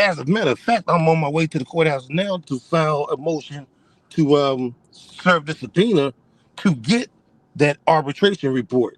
As a matter of fact, I'm on my way to the courthouse now to file a motion to serve the subpoena to get that arbitration report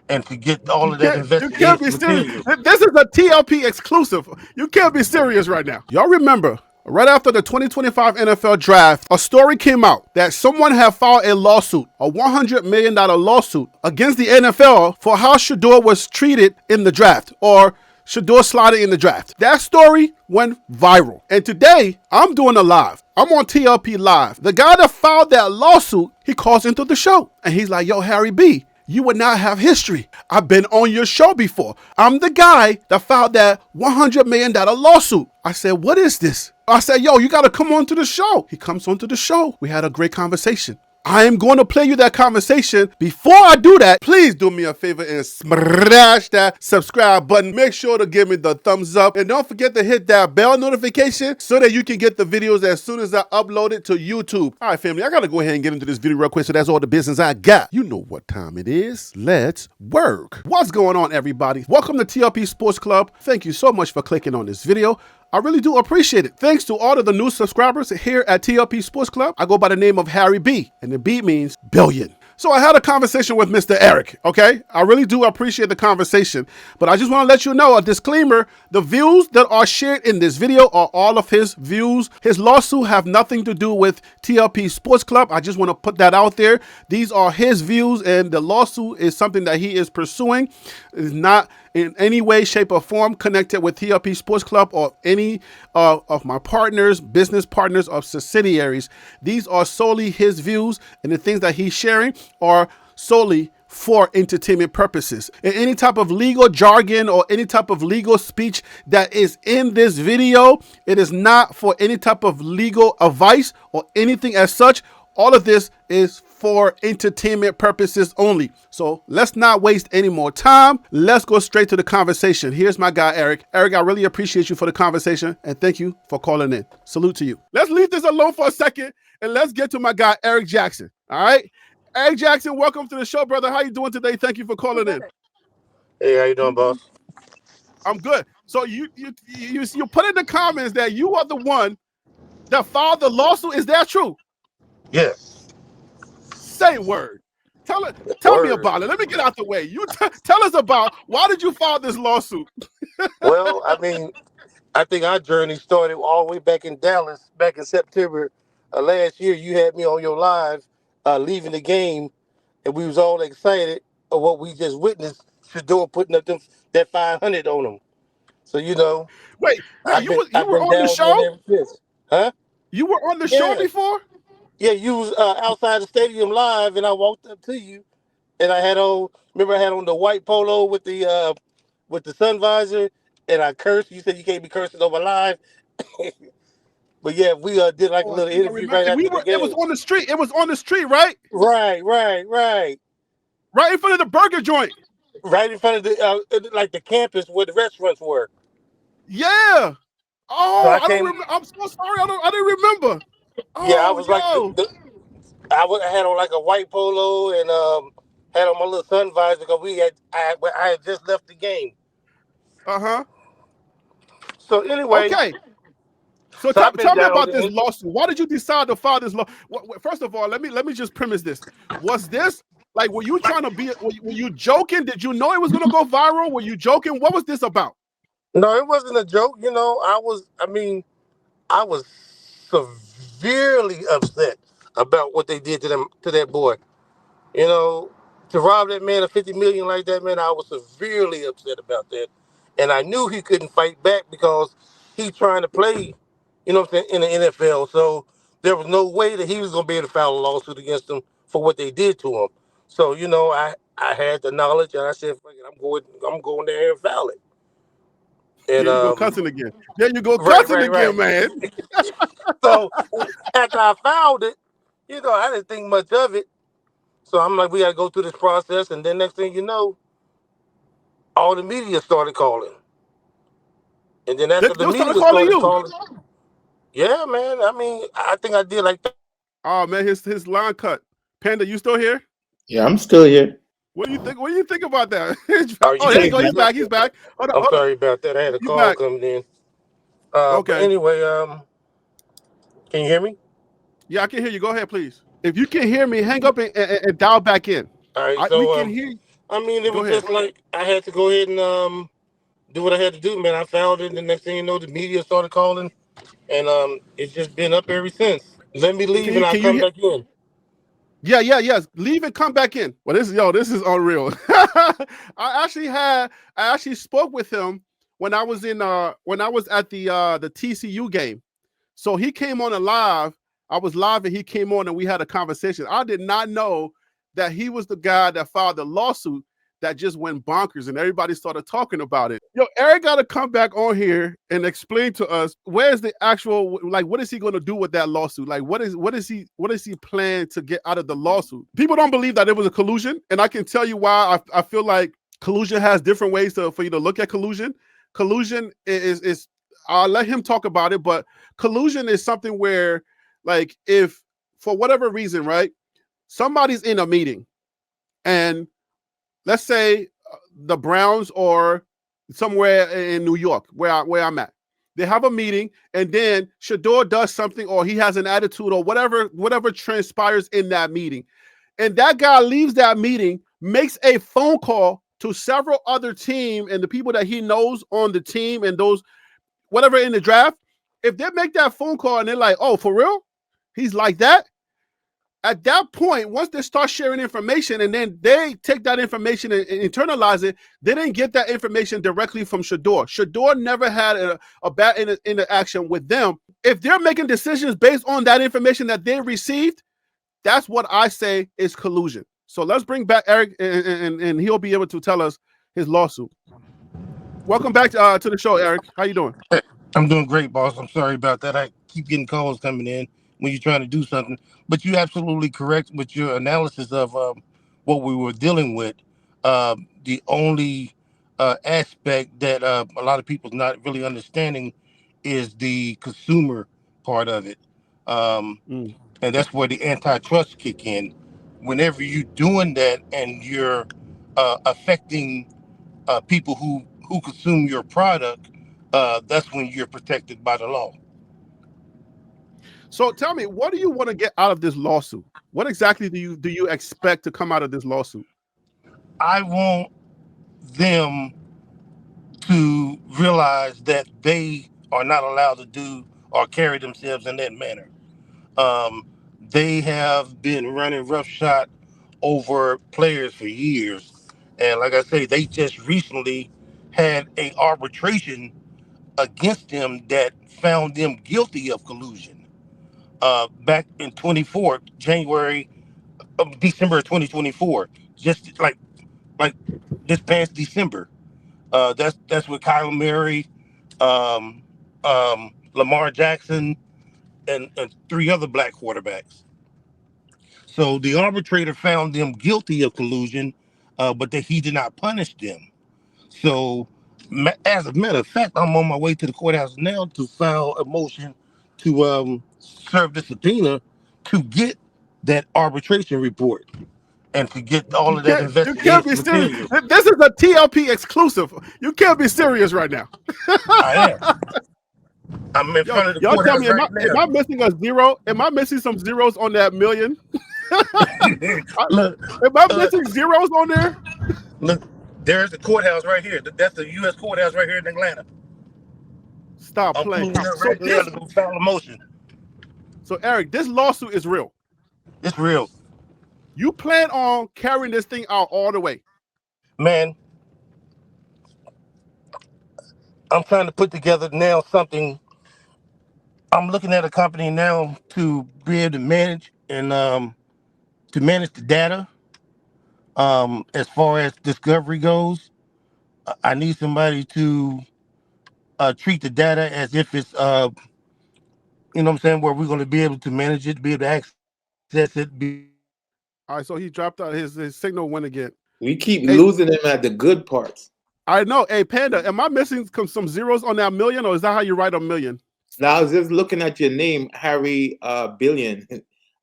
and to get all of that You can't investigative be serious. material. This is a TLP exclusive. You can't be serious right now. Y'all remember, right after the 2025 NFL draft, a story came out that someone had filed a lawsuit, a $100 million lawsuit against the NFL for how Shedeur was treated in the draft, or Shedeur slotted in the draft. That story went viral. And today, I'm doing a live. I'm on TLP Live. The guy that filed that lawsuit, he calls into the show. And he's like, yo, Harry B., you would not have history. I've been on your show before. I'm the guy that filed that $100 million lawsuit. I said, what is this? I said, yo, you got to come on to the show. He comes onto the show. We had a great conversation. I am going to play you that conversation. Before I do that, please do me a favor and smash that subscribe button. Make sure to give me the thumbs up. And don't forget to hit that bell notification so that you can get the videos as soon as I upload it to YouTube. All right, family, I got to go ahead and get into this video real quick. So that's all the business I got. You know what time it is. Let's work. What's going on, everybody? Welcome to TLP Sports Club. Thank you so much for clicking on this video. I really do appreciate it. Thanks to all of the new subscribers here at TLP Sports Club. I go by the name of Harry B, and the B means billion. So I had a conversation with Mr. Eric, okay? I really do appreciate the conversation, but I just want to let you know, a disclaimer, the views that are shared in this video are all of his views. His lawsuit have nothing to do with TLP Sports Club. I just want to put that out there. These are his views, and the lawsuit is something that he is pursuing. It is not in any way, shape, or form connected with TLP Sports Club or any of my partners, business partners, or subsidiaries. These are solely his views, and the things that he's sharing are solely for entertainment purposes. And any type of legal jargon or any type of legal speech that is in this video, it is not for any type of legal advice or anything as such. All of this is for entertainment purposes only. So let's not waste any more time. Let's go straight to the conversation. Here's my guy, Eric. Eric, I really appreciate you for the conversation, and thank you for calling in. Salute to you. Let's leave this alone for a second, and let's get to my guy, Eric Jackson. All right? Eric Jackson, welcome to the show, brother. How you doing today? Thank you for calling in. Hey, how you doing, boss? I'm good. So you put in the comments that you are the one that filed the lawsuit. Is that true? Yes. Say word. Tell me about it. Let me get out the way. You tell us about, why did you file this lawsuit? Well, I mean, I think our journey started all the way back in Dallas, back in September last year. You had me on your live leaving the game, and we was all excited of what we just witnessed. Shedeur putting up that 500 on them. So Wait, I've you been were on the down there show? ever since. Huh? You were on the show Yeah. before? Yeah, you was outside the stadium live, and I walked up to you, and I had on. Remember, I had on the white polo with the sun visor, and I cursed. You said you can't be cursing over live, but yeah, we did like a Oh, I little think I interview remember. right after the It was game. on the street. It was on the street, right? Right, Right in front of the burger joint. right in front of the like the campus where the restaurants were. Yeah. So Oh, I I don't came. remember. I'm so sorry. I didn't remember. Yeah, I Oh, was like yo. I had on like a white polo and had on my little sun visor because I had just left the game. Uh-huh. So anyway, Okay. So so I've been tell me down about this there. lawsuit. Why did you decide to file this law? First of all, let me just premise this. Was this, like, were you trying to be? Were you joking? Did you know it was going to go viral? Were you joking? What was this about? No, it wasn't a joke. I was severely upset about what they did to that boy. You know, to rob that man of 50 million like that, man, I was severely upset about that. And I knew he couldn't fight back because he's trying to play, what I'm saying, in the NFL. So there was no way that he was going to be able to file a lawsuit against them for what they did to him. So, I had the knowledge and I said, fuck it, I'm going there and file it. And Here you go cussing again. There you go right, cussing right, again, right. man. So after I filed it, I didn't think much of it. So I'm like, we got to go through this process. And then next thing you know, all the media started calling. And then after the They started media calling started you. calling, yeah, man. I mean, I think I did like Oh man, his line cut. Panda, you still here? Yeah, I'm still here. What do you think? What do you think about that? Are Oh, you there you there? go. He's back. He's back. Hold on, I'm hold on. sorry about that. I had a You call back? coming in. But Okay. anyway, can you hear me? Yeah, I can hear you. Go ahead, please. If you can hear me, hang up and dial back in. All right. We So can hear you. I mean, it Go was ahead. just like I had to go ahead and do what I had to do, man. I found it, and the next thing you know, the media started calling, and it's just been up ever since. Let me leave, and I'll Can you come hear? back in. Yes. Leave and come back in. Well, this is unreal. I actually spoke with him when I was at the TCU game. So he came on a live. I was live and he came on and we had a conversation. I did not know that he was the guy that filed the lawsuit that just went bonkers and everybody started talking about it. Yo, Eric got to come back on here and explain to us where's the actual, like, what is he going to do with that lawsuit? Like, what is he planning to get out of the lawsuit? People don't believe that it was a collusion, and I can tell you why. I feel like collusion has different ways for you to look at collusion. Collusion is I'll let him talk about it, but collusion is something where, like, if for whatever reason, right, somebody's in a meeting and let's say the Browns or somewhere in New York where I'm at. They have a meeting, and then Shedeur does something, or he has an attitude, or whatever transpires in that meeting, and that guy leaves that meeting, makes a phone call to several other team and the people that he knows on the team and those whatever in the draft. If they make that phone call and they're like, "Oh, for real?" He's like that at that point, once they start sharing information and then they take that information and internalize it, they didn't get that information directly from Shedeur. Shedeur never had a bad interaction with them. If they're making decisions based on that information that they received, that's what I say is collusion. So let's bring back Eric and he'll be able to tell us his lawsuit. Welcome back to the show, Eric. How you doing? Hey, I'm doing great, boss. I'm sorry about that. I keep getting calls coming in when you're trying to do something, but you're absolutely correct with your analysis of what we were dealing with. The only aspect that a lot of people's not really understanding is the consumer part of it, um, Mm. and that's where the antitrust kick in. Whenever you're doing that and you're affecting people who consume your product, that's when you're protected by the law. So tell me, what do you want to get out of this lawsuit? What exactly do you expect to come out of this lawsuit? I want them to realize that they are not allowed to do or carry themselves in that manner. Um, they have been running roughshod over players for years, and like I say, they just recently had a arbitration against them that found them guilty of collusion. Back in 24 January December of 2024, just like this past December. That's with Kyle Murray, um, Lamar Jackson, and three other black quarterbacks. So the arbitrator found them guilty of collusion, but that he did not punish them. So, as a matter of fact, I'm on my way to the courthouse now to file a motion to serve the subpoena to get that arbitration report and to get all of that You can't investigative be serious. material. This is a TLP exclusive. You can't be serious right now. I am. I'm in Yo, front of the y'all tell courthouse me, right am now. I missing a zero? Am I missing some zeros on that million? Look, Am I uh, missing zeros on there? look, there's the courthouse right here. That's the U.S. courthouse right here in Atlanta. Stop I'm playing. pulling up right now to go file a motion. So Eric, this lawsuit is real. It's real, You plan on carrying this thing out all the way. man. I'm trying to put together now something. I'm looking at a company now to be able to manage and to manage the data. As far as discovery goes, I need somebody to treat the data as if it's you know what I'm saying, where we're going to be able to manage it, be able to access it, be able to All right, so he dropped out. His signal went again. We keep Hey, losing them at the good parts. I know. Hey, Panda, am I missing some zeros on that million, or is that how you write a million? Now I was just looking at your name, Harry Billion.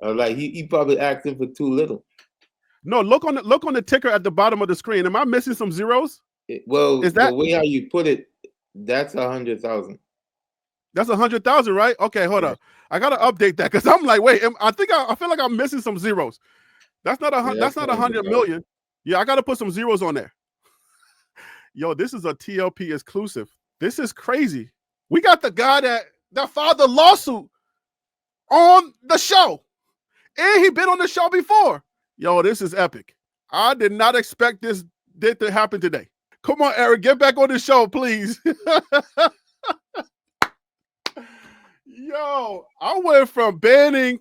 Like he probably asking for too little. No, look on the ticker at the bottom of the screen. Am I missing some zeros? Well, Is the that way how you put it, that's 100,000. That's 100,000, right? Okay, hold Yeah, up. I gotta update that because I'm like, wait, I feel like I'm missing some zeros. That's not yeah, that's that's not 100 100,000. million. Yeah, I gotta put some zeros on there. Yo, this is a TLP exclusive. This is crazy. We got the guy that filed the lawsuit on the show, and he been on the show before. Yo, this is epic. I did not expect this to happen today. Come on, Eric, get back on the show, please. Yo, I went from banning.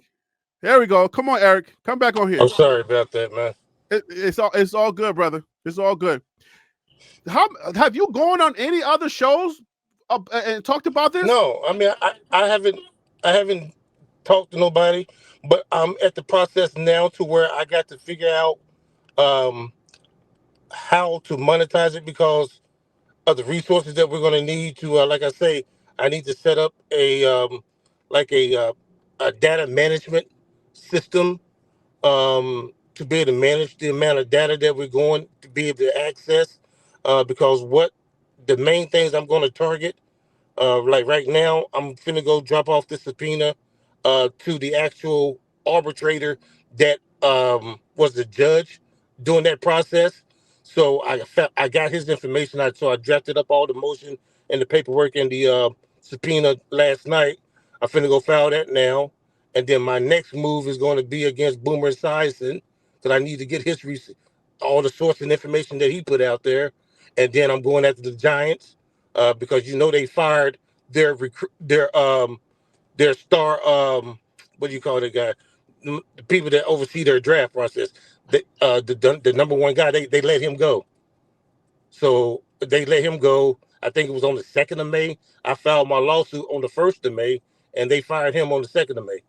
There we go. Come on, Eric, come back on I'm here. sorry about that, man. It's all good, brother. It's all good. How have you gone on any other shows and talked about this? No, I mean I haven't talked to nobody, but I'm at the process now to where I got to figure out um, how to monetize it because of the resources that we're going to need to. Like I say, I need to set up like a data management system to be able to manage the amount of data that we're going to be able to access. Because what the main things I'm going to target, like right now, I'm finna go drop off the subpoena to the actual arbitrator that was the judge during that process. So I got his information. So I drafted up all the motion and the paperwork and the subpoena last night. I'm finna go file that now, and then my next move is going to be against Boomer Esiason because I need to get his all the source and information that he put out there, and then I'm going after the Giants because they fired their star what do you call the guy, the people that oversee their draft process, the number one guy, they let him go. So they let him go. I think it was on the 2nd of May. I filed my lawsuit on the 1st of May, and they fired him on the 2nd of May.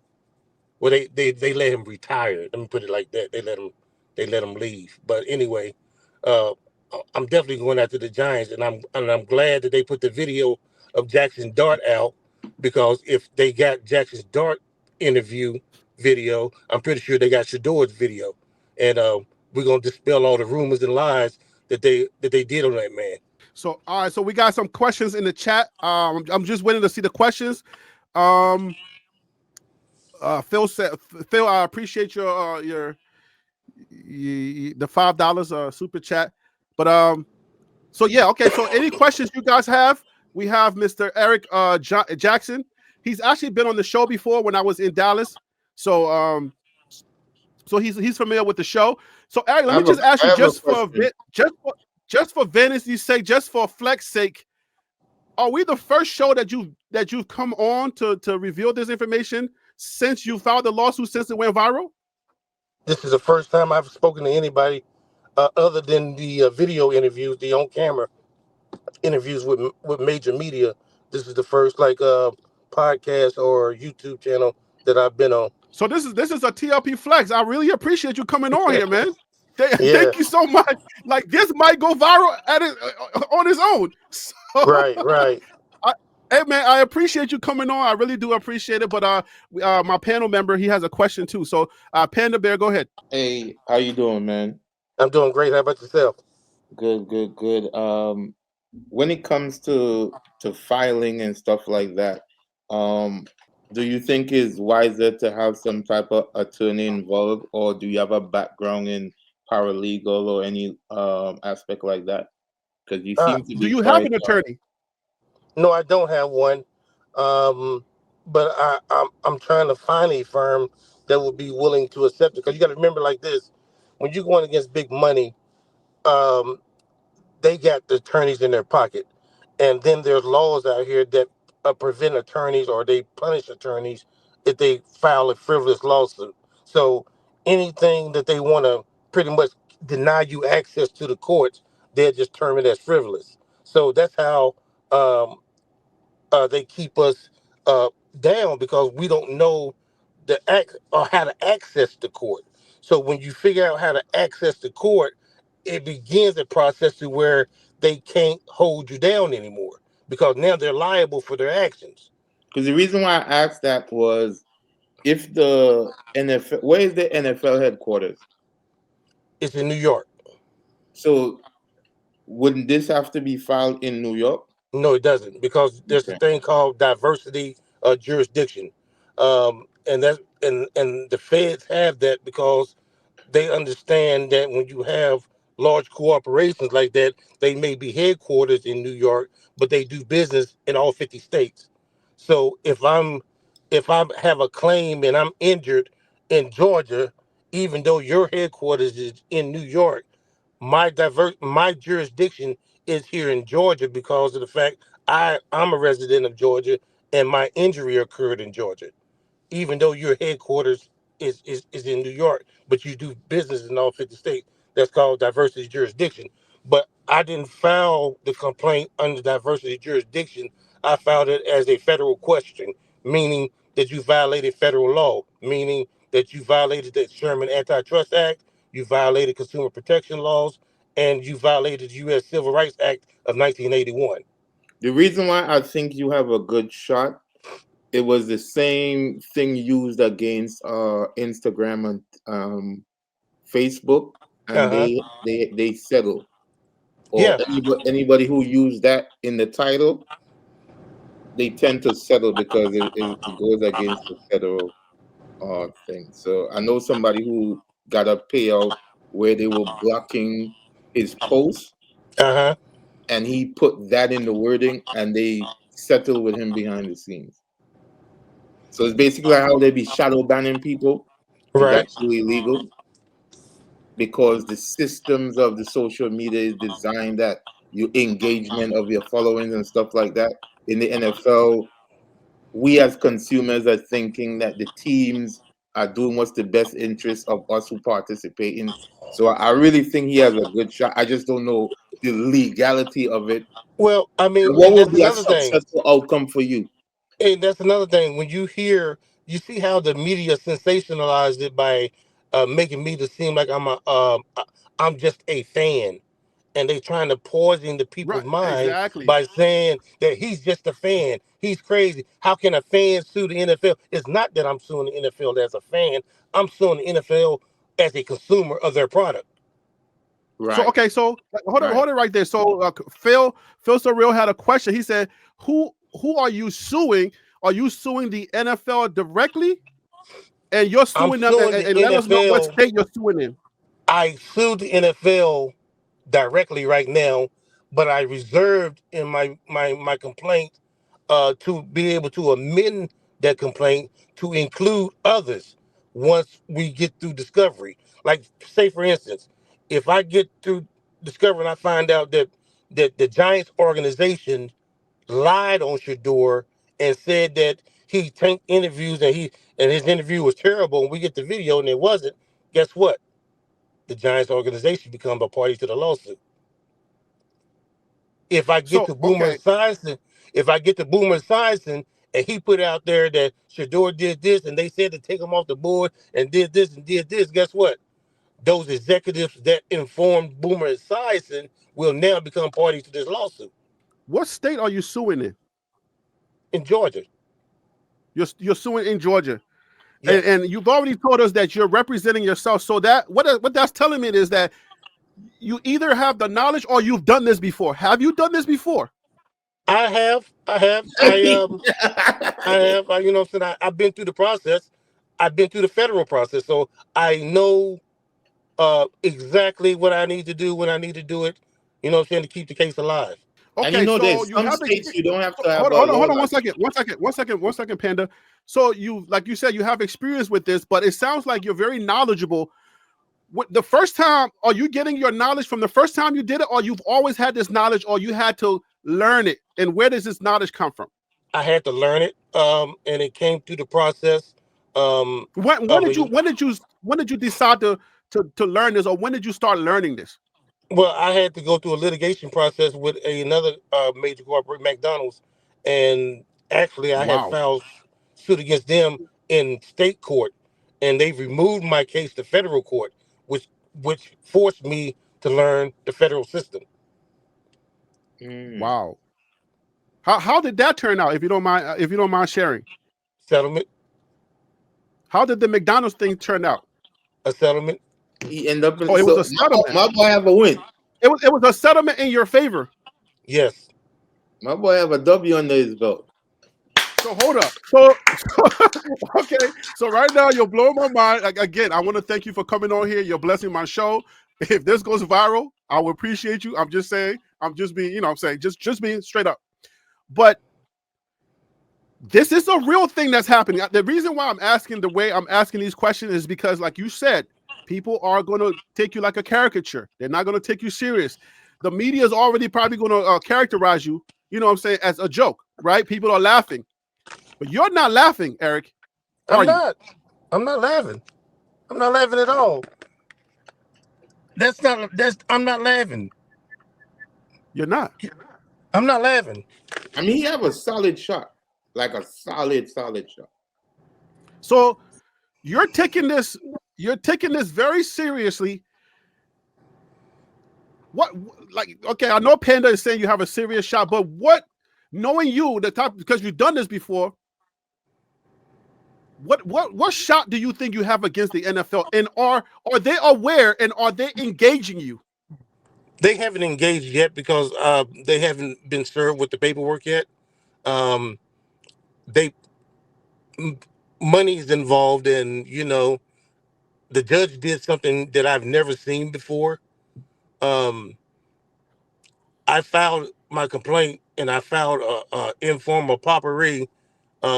Well, they let him retire. Let me put it like that. They let him leave. But anyway, uh, I'm definitely going after the Giants, and I'm glad that they put the video of Jackson Dart out because if they got Jackson's Dart interview video, I'm pretty sure they got Shedeur's video, and we're gonna dispel all the rumors and lies that they did on that man. So, all right. So we got some questions in the chat. I'm just waiting to see the questions. Um, Phil said, Phil, I appreciate the $5 super chat. But so yeah, okay. So any questions you guys have? We have Mr. Eric Jackson. He's actually been on the show before when I was in Dallas. So so he's familiar with the show. So Eric, let I me have a, just ask I you have a question. just for Vanity's sake, just for Flex sake, are we the first show that you've come on to reveal this information since you filed the lawsuit since it went viral? This is the first time I've spoken to anybody other than the video interviews, the on camera interviews with major media. This is the first podcast or YouTube channel that I've been on. So this is a TLP flex. I really appreciate you coming on here, man. Yeah, Thank you so much. Like this might go viral on its own. So, right, right. I, hey man, I appreciate you coming on. I really do appreciate it. But my panel member, he has a question too. So, Panda Bear, go ahead. Hey, how you doing, man? I'm doing great. How about yourself? Good, good, good. When it comes to filing and stuff like that, um, do you think it's wiser to have some type of attorney involved, or do you have a background in paralegal or any aspect like that? Because you Uh, seem to Do be you have quite an attorney? no, I don't have one. Um, but I'm trying to find a firm that would be willing to accept it. Because you got to remember, like this, when you're going against big money, um, they got the attorneys in their pocket, and then there's laws out here that prevent attorneys or they punish attorneys if they file a frivolous lawsuit. So anything that they want to pretty much deny you access to the courts, they'll just term it as frivolous. So that's how um, they keep us uh, down because we don't know the act or how to access the court. So when you figure out how to access the court, it begins a process to where they can't hold you down anymore because now they're liable for their actions. because the reason why I asked that was if the NFL, where is the NFL headquarters? It's in New York. So wouldn't this have to be filed in New York? No, it doesn't, because there's a Okay. thing called diversity jurisdiction, and the feds have that because they understand that when you have large corporations like that, they may be headquarters in New York, but they do business in all 50 states. So if I have a claim and I'm injured in Georgia, even though your headquarters is in New York, my jurisdiction is here in Georgia because of the fact I'm a resident of Georgia and my injury occurred in Georgia, even though your headquarters is in New York, but you do business in all 50 states. That's called diversity jurisdiction. But I didn't file the complaint under diversity jurisdiction. I filed it as a federal question, meaning that you violated federal law, meaning that you violated the Sherman Antitrust Act, you violated consumer protection laws, and you violated the U.S. Civil Rights Act of 1981. The reason why I think you have a good shot, it was the same thing used against Instagram and Facebook, and Uh huh. they settle. Or Yeah. anybody who used that in the title, they tend to settle because it goes against the federal thing. So I know somebody who got a payout where they were blocking his post, Uh huh. and he put that in the wording, and they settled with him behind the scenes. So it's basically how they be shadow banning people is Right. actually illegal because the systems of the social media is designed that you engagement of your followings and stuff like that. In the NFL, we as consumers are thinking that the teams are doing what's the best interest of us who participate in. So I really think he has a good shot. I just don't know the legality of it. Well, I mean, And what and will that's be a another thing. successful outcome for you? And that's another thing. When you see how the media sensationalized it by making me to seem like I'm just a fan, and they trying to poison the people's Right. mind Exactly. by saying that he's just a fan. He's crazy. How can a fan sue the NFL? It's not that I'm suing the NFL as a fan. I'm suing the NFL as a consumer of their product. So Right, okay, so right. hold it right there. So Phil Surreal had a question. He said, "Who are you suing? Are you suing the NFL directly, and you're I'm suing them? suing the And let us know what NFL. state you're suing in." I sued the NFL directly right now, but I reserved in my complaint to be able to amend that complaint to include others once we get through discovery. Like, say for instance, if I get through discovery and I find out that the Giants organization lied on Shedeur and said that he tanked interviews and his interview was terrible, and we get the video and it wasn't, guess what? The Giants organization become a party to the lawsuit. If I get So to Boomer okay, Esiason, if I get to Boomer Esiason and he put out there that Shedeur did this and they said to take him off the board and did this and did this, guess what? Those executives that informed Boomer Esiason will now become parties to this lawsuit what state are you suing in? in Georgia. You're suing in Georgia, Yes, and you've already told us that you're representing yourself. So that what that's telling me is that you either have the knowledge or you've done this before. Have you done this before? I have. I have. I have. You know what I'm saying? I've been through the process. I've been through the federal process, so I know exactly what I need to do when I need to do it. You know what I'm saying, to keep the case alive. And you Okay, know, so there's you some have states you don't have to have hold a on, hold on, law hold on, license. one second, Panda. So you, like you said, you have experience with this, but it sounds like you're very knowledgeable. The first time, are you getting your knowledge from the first time you did it, or you've always had this knowledge, or you had to learn it? And where does this knowledge come from? I had to learn it, and it came through the process When of did you a. when did you decide to learn this, or when did you start learning this? Well, I had to go through a litigation process with another major corporate, McDonald's, and actually I had Wow. filed suit against them in state court, and they removed my case to federal court, which forced me to learn the federal system. Mm. Wow. How did that turn out? If you don't mind sharing, Settlement, how did the McDonald's thing turn out? a settlement. He end up Oh, in, it was so a settlement. my boy have a win. It was a settlement in your favor. Yes, My boy have a W under his belt. So hold up. So okay. So right now you're blowing my mind. Like, again, I want to thank you for coming on here. You're blessing my show. If this goes viral, I will appreciate you. I'm just saying. I'm just being, I'm saying just being straight up. But this is a real thing that's happening. The reason why I'm asking the way I'm asking these questions is because, like you said, people are going to take you like a caricature. They're not going to take you serious. The media is already probably going to characterize you, I'm saying, as a joke, right? People are laughing. But you're not laughing, Eric, I'm are you? not. I'm not laughing. I'm not laughing at all. I'm not laughing. You're not. I'm not laughing. I mean, he have a solid shot, like a solid shot. So you're taking this very seriously. What, like, okay, I know Panda is saying you have a serious shot, but what, knowing you, the type, because you've done this before, what shot do you think you have against the NFL? And are they aware and are they engaging you? They haven't engaged yet because they haven't been served with the paperwork yet. Um, they money's involved, and the judge did something that I've never seen before. Um, I filed my complaint, and I filed a informal potpourri,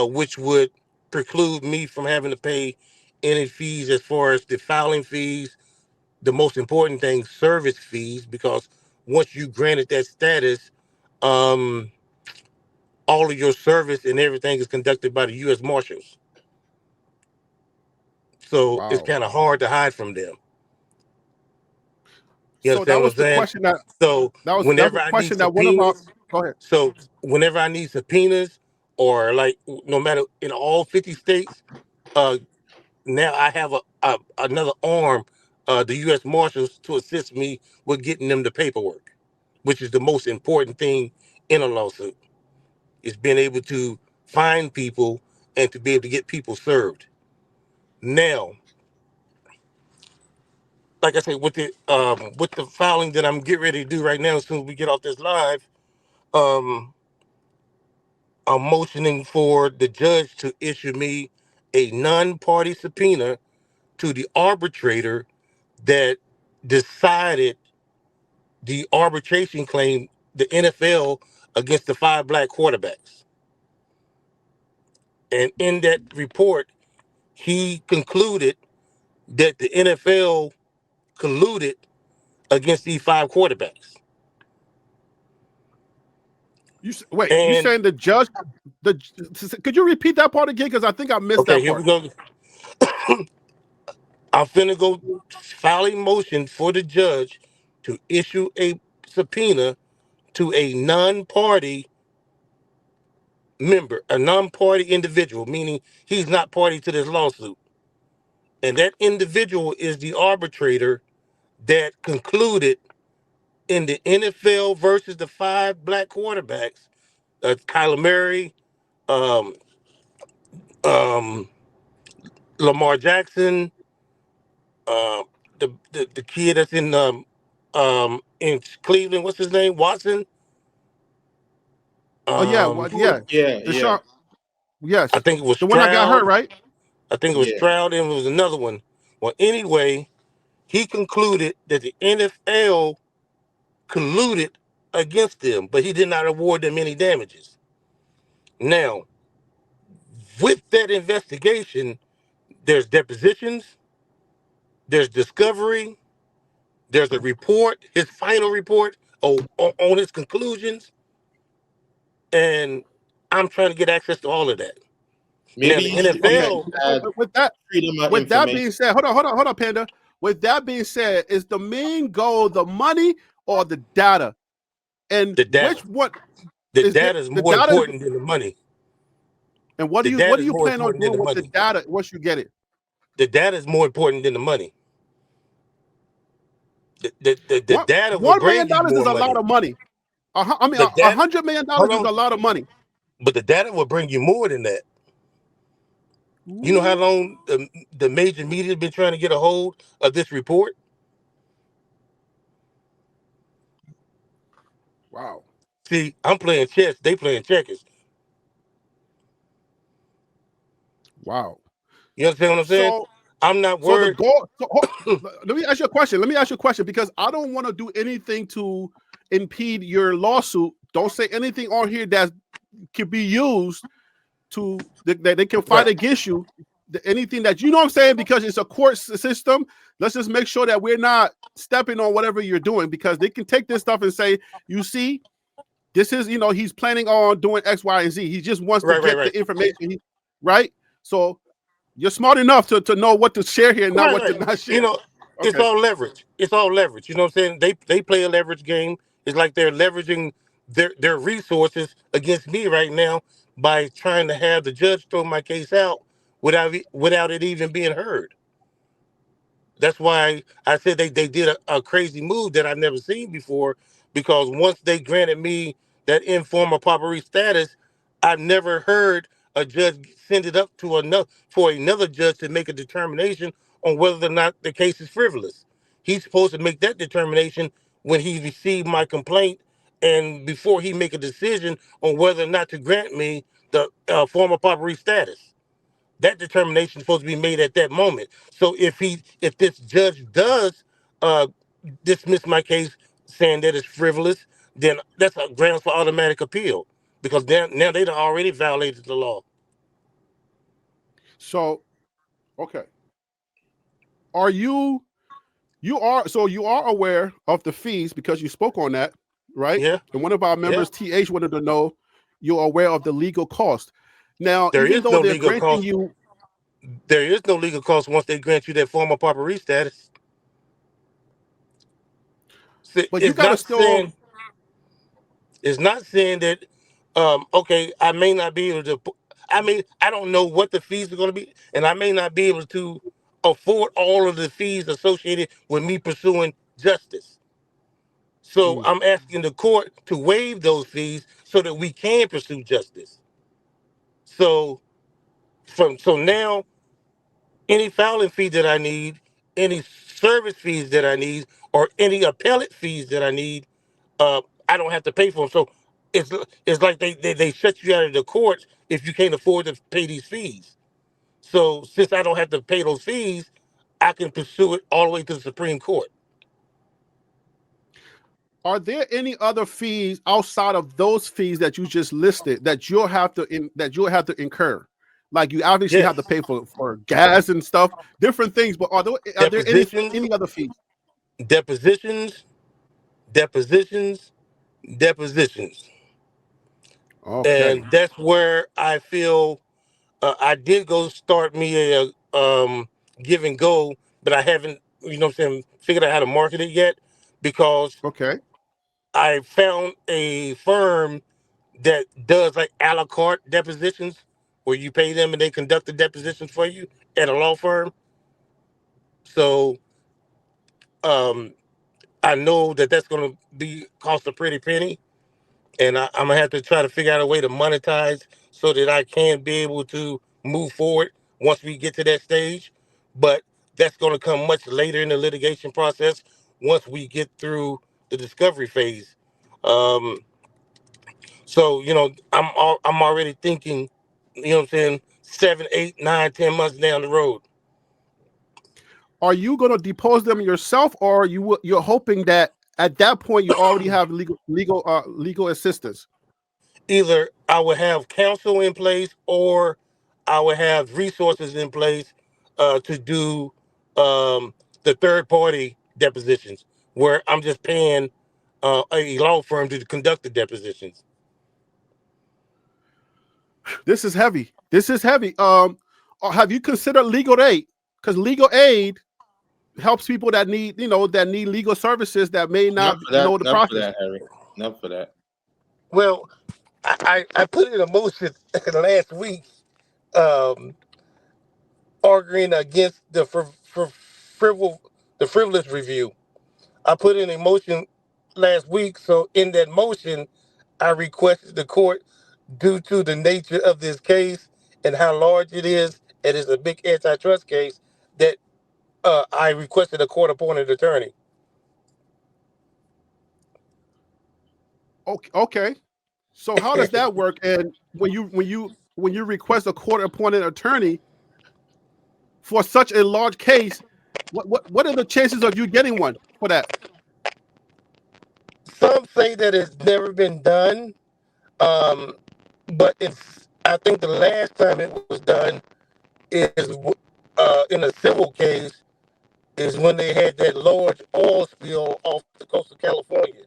which would preclude me from having to pay any fees as far as the filing fees. The most important thing, service fees, because once you granted that status, um, all of your service and everything is conducted by the U.S. Marshals. So it's Wow. kind of hard to hide from them. You So that understand what was I'm the saying? question that So that's whenever a I need question that one of our, subpoenas, go ahead. so whenever I need subpoenas, or like no matter in all 50 states, uh, now I have another arm, the U.S. Marshals, to assist me with getting them the paperwork, which is the most important thing in a lawsuit, is being able to find people and to be able to get people served. Now, like I said, with the filing that I'm getting ready to do right now, as soon as we get off this live, um, I'm motioning for the judge to issue me a non-party subpoena to the arbitrator that decided the arbitration claim, the NFL, against the five black quarterbacks. And in that report, he concluded that the NFL colluded against these five quarterbacks. Wait, you And saying the judge, the could you repeat that part again? Because I think I missed okay, that here we part. go. I'm finna go file a motion for the judge to issue a subpoena to a non-party member, a non-party individual, meaning he's not party to this lawsuit. And that individual is the arbitrator that concluded in the NFL versus the five black quarterbacks, Kyler Murray, um, um, Lamar Jackson, uh, the kid that's in Cleveland, what's his name, Watson. Oh yeah, well, Who? yeah, Yeah. Deshaun, yes, I think it was the one that got hurt, Stroud. right? I think it was Yeah. Stroud, and it was another one. Well, anyway, he concluded that the NFL colluded against them, but he did not award them any damages. Now, with that investigation, there's depositions, there's discovery, there's a report, his final report on his conclusions, and I'm trying to get access to all of that. Now, Maybe the you should use Okay, NFL, that with that freedom of with that information. being said, hold on, Panda. With that being said, is the main goal the money or the data? And the data, which what the is it? data is The more data is, important than the money. and The what data do is you more plan on important than doing the with the money. data once you get it? The data is more important than the money. The data will bring $1 million you is more a lot money. of money. I mean, The data, $100 million hold is on, a lot of money. but the data will bring you more than that. You know how Ooh, long the major media has been trying to get a hold of this report? wow. See, I'm playing chess. They playing checkers. Wow. You understand what I'm saying? So I'm not so the worried. goal. So, let me ask you a question. Let me ask you a question because I don't want to do anything to impede your lawsuit. Don't say anything on here that can be used to that they can fight Right. against you. Anything that you know what I'm saying because it's a court system. Let's just make sure that we're not stepping on whatever you're doing because they can take this stuff and say, you see, this is he's planning on doing X, Y, and Z. He just wants to Right. Right. get Right. the information, right? So you're smart enough to know what to share here and not Right. what to Right. not You share. know, it's Okay. all leverage. It's all leverage. You know what I'm saying? They play a leverage game. It's like they're leveraging their resources against me right now by trying to have the judge throw my case out without it even being heard. That's why I said they did a crazy move that I've never seen before. Because once they granted me that informal paupery status, I've never heard a judge send it up to another for another judge to make a determination on whether or not the case is frivolous. He's supposed to make that determination when he received my complaint and before he make a decision on whether or not to grant me the formal paupery status. That determination is supposed to be made at that moment. So if this judge does uh, dismiss my case saying that it's frivolous, then that's a grounds for automatic appeal because now they done already violated the law. So okay. Are you are aware of the fees because you spoke on that, right? Yeah, And one of our yeah. members, TH, wanted to know you're aware of the legal cost. Now, There even is though no they're legal granting cost. you, There is no legal cost once they grant you that formal paupery status. but you It's gotta not still. saying that okay, I may not be able to I don't know what the fees are going to be and I may not be able to afford all of the fees associated with me pursuing justice. So Mm. I'm asking the court to waive those fees so that we can pursue justice. So now any filing fee that I need, any service fees that I need, or any appellate fees that I need, I don't have to pay for them. So it's it's like they shut you out of the courts if you can't afford to pay these fees. So since I don't have to pay those fees, I can pursue it all the way to the Supreme Court. Are there any other fees outside of those fees that you just listed that you'll have to incur? Like you obviously Yes, have to pay for gas and stuff, different things. But are there depositions, any other fees? depositions, depositions, depositions, Okay, and that's where I feel I did go start me a give and go, but I haven't, what I'm saying, figured out how to market it yet because okay. I found a firm that does like a la carte depositions where you pay them and they conduct the depositions for you at a law firm. So um, I know that that's going to be cost a pretty penny, and I'm gonna have to try to figure out a way to monetize so that I can be able to move forward once we get to that stage. But that's going to come much later in the litigation process once we get through the discovery phase. Um, so I'm already thinking, what I'm saying, 7, 8, 9, 10 months down the road. Are you going to depose them yourself, or you're hoping that at that point you already have legal assistance? Either I would have counsel in place or I would have resources in place to do the third party depositions where I'm just paying a law firm to conduct the depositions. This is heavy. This is heavy. Have you considered legal aid? Because legal aid helps people that need legal services that may Enough not for that. know the Enough for process. that, Harry. Enough for that. Well, I put in a motion last week um, arguing against the frivolous review. I put in a motion last week, so in that motion, I requested the court, due to the nature of this case and how large it is, and it's a big antitrust case, that I requested a court-appointed attorney. Okay. Okay. So how does that work? And when you request a court appointed attorney for such a large case, what are the chances of you getting one for that? Some say that it's never been done, um, but it's. I think the last time it was done is in a civil case is when they had that large oil spill off the coast of California.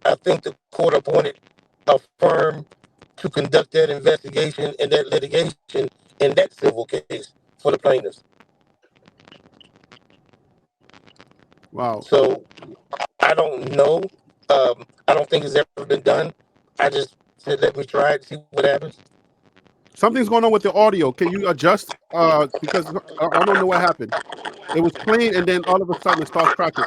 I think the court appointed a firm to conduct that investigation and that litigation in that civil case for the plaintiffs. Wow. So I don't know. I don't think it's ever been done. I just said let me try it, see what happens. Something's going on with the audio. Can you adjust? Because I don't know what happened. It was clean, and then all of a sudden it starts cracking.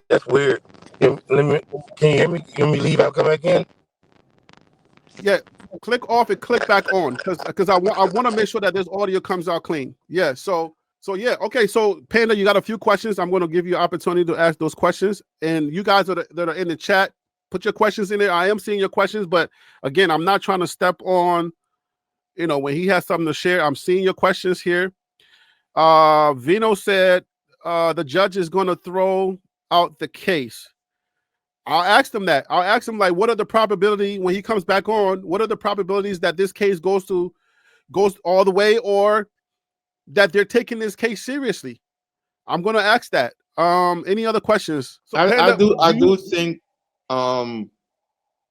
That's weird. Let me. Can you hear me? Can me leave out? Come back in. Yeah, click off and click back on because I want to make sure that this audio comes out clean. Yeah. So yeah. Okay. So Panda, you got a few questions. I'm going to give you an opportunity to ask those questions, and you guys that are in the chat, put your questions in there. I am seeing your questions, but again, I'm not trying to step on. When he has something to share, I'm seeing your questions here. Vino said the judge is going to throw out the case. I'll ask him that. I'll ask him like, what are the probability when he comes back on? What are the probabilities that this case goes all the way, or that they're taking this case seriously? I'm going to ask that. Any other questions? So I Panda, do do I you? do think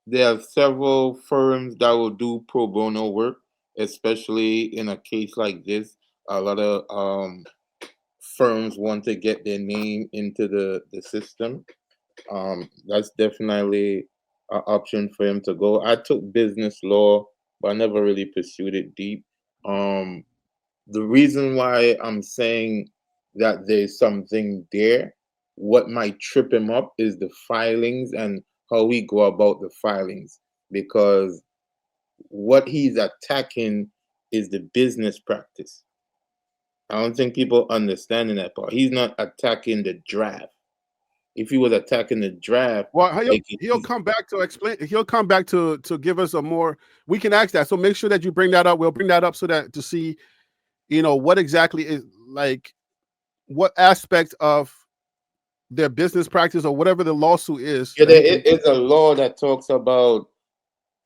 there are several firms that will do pro bono work, especially in a case like this. A lot of firms want to get their name into the system. That's definitely an option for him to go. I took business law, but I never really pursued it deep. Um, the reason why I'm saying that there's something there, what might trip him up is the filings and how we go about the filings, because what he's attacking is the business practice. I don't think people understanding that part. He's not attacking the draft. If he was attacking the draft, Well, like he'll come back to explain. He'll come back to give us a more. We can ask that. So make sure that you bring that up. We'll bring that up so that to see, what exactly is like, what aspect of their business practice or whatever the lawsuit is yeah, that he there can. is a law that talks about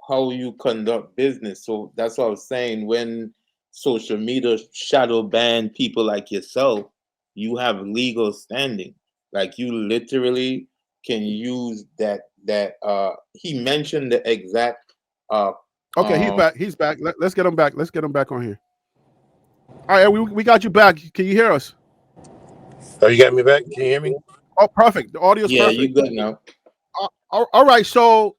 how you conduct business. So that's what I was saying. When social media shadow ban people like yourself, you have legal standing. Like you literally can use that he mentioned the exact uh Okay, he's um back. He's back. Let's get him back. Let's get him back on here. All right, we got you back. Can you hear us? Oh, you got me back? Can you hear me? Oh, perfect. The audio is yeah, you perfect. good now. All right. So,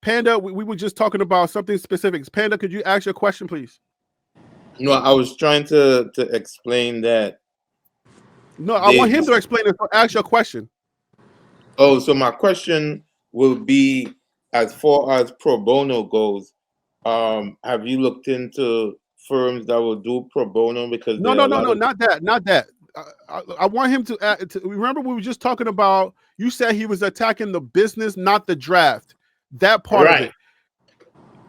Panda, we were just talking about something specific. Panda, could you ask your question, please? No, I was trying to explain that No, I they want him to explain it. So ask your question. oh, so my question will be, as far as pro bono goes, have you looked into firms that will do pro bono? Because No, there are no, a no, lot no, of not that, not that. I want him to remember we were just talking about. You said he was attacking the business, not the draft. That part of right. it.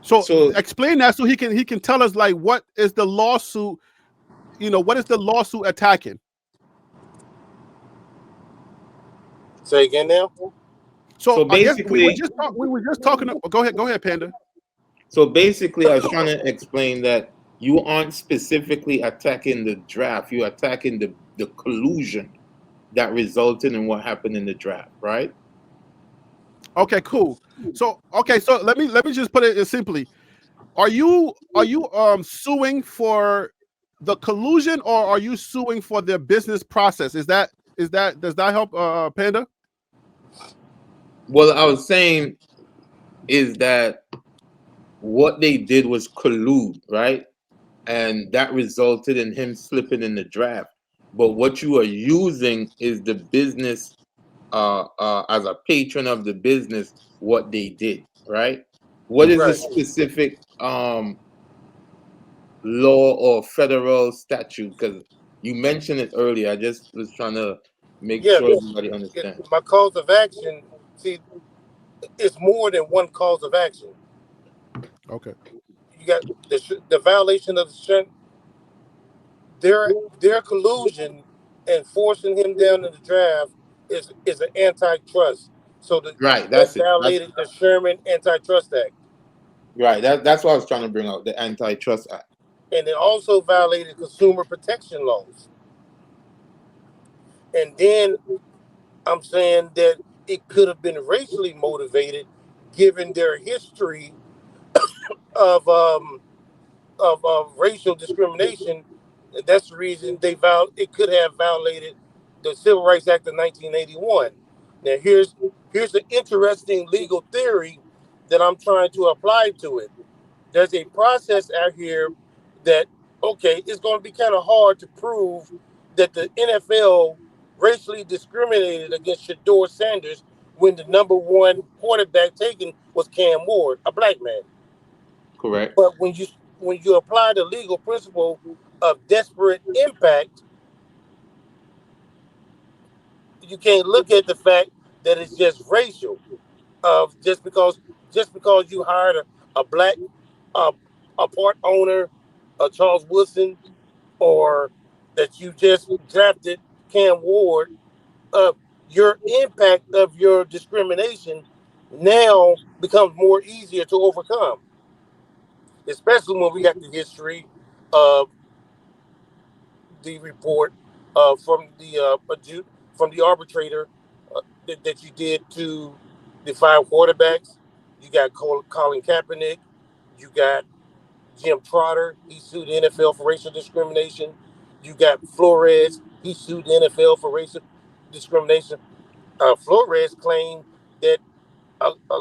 So So explain that so he can tell us like what is the lawsuit. What is the lawsuit attacking? Say again now. So so I guess basically, we were just talking. Go ahead, Panda. I was trying to explain that you aren't specifically attacking the draft. You're attacking the collusion that resulted in what happened in the draft, right? Okay, cool. So let me just put it simply. Are you suing for the collusion, or are you suing for their business process? Is that does that help, Panda? Well, I was saying is that what they did was collude, right? And that resulted in him slipping in the draft. But what you are using is the business, as a patron of the business, what they did, right? What is the Right. specific law or federal statute? Because you mentioned it earlier. I just was trying to make Yeah. sure everybody Yeah, understands. my cause of action See, it's more than one cause of action. Okay. You got the violation of the their collusion and forcing him down in the draft is an antitrust. So Right, that that's it. That's violated the Sherman Antitrust Act, right. That's what I was trying to bring out, the antitrust act. and it also violated consumer protection laws. And then I'm saying that it could have been racially motivated, given their history of racial discrimination. That's the reason it could have violated the Civil Rights Act of 1981. Now here's an interesting legal theory that I'm trying to apply to it. There's a process out here that, okay, it's going to be kind of hard to prove that the NFL racially discriminated against Shedeur Sanders when the number one quarterback taken was Cam Ward, a black man. Correct. But when you apply the legal principle of desperate impact, you can't look at the fact that it's just racial. Of just because you hired a black uh, a part owner, Charles Woodson, or that you just drafted Cam Ward, uh, your impact of your discrimination now becomes more easier to overcome, especially when we got the history of the report from the arbitrator that you did to the five quarterbacks. You got Colin Kaepernick. You got Jim Trotter. He sued the NFL for racial discrimination. You got Flores. He sued the NFL for racial discrimination. Flores claimed that uh, uh,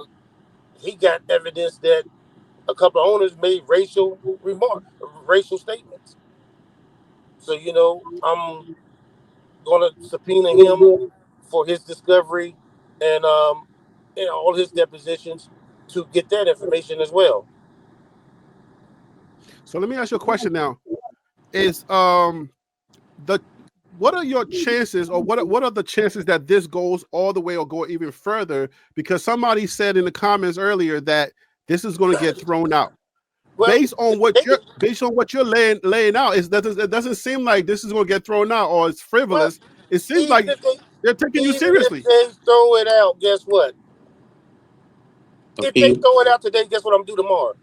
he got evidence that a couple of owners made racial statements. So I'm going to subpoena him for his discovery and all his depositions to get that information as well. So let me ask you a question now. Is the what are your chances, or what are the chances that this goes all the way or go even further? Because somebody said in the comments earlier that this is going to get thrown out. Well, they could, Based on what you're laying out, it doesn't seem like this is going to get thrown out or it's well, frivolous. It seems even like if they they're taking you even if seriously. they throw it out, guess what? If they Appeal, throw it out today, guess what I'm gonna do tomorrow?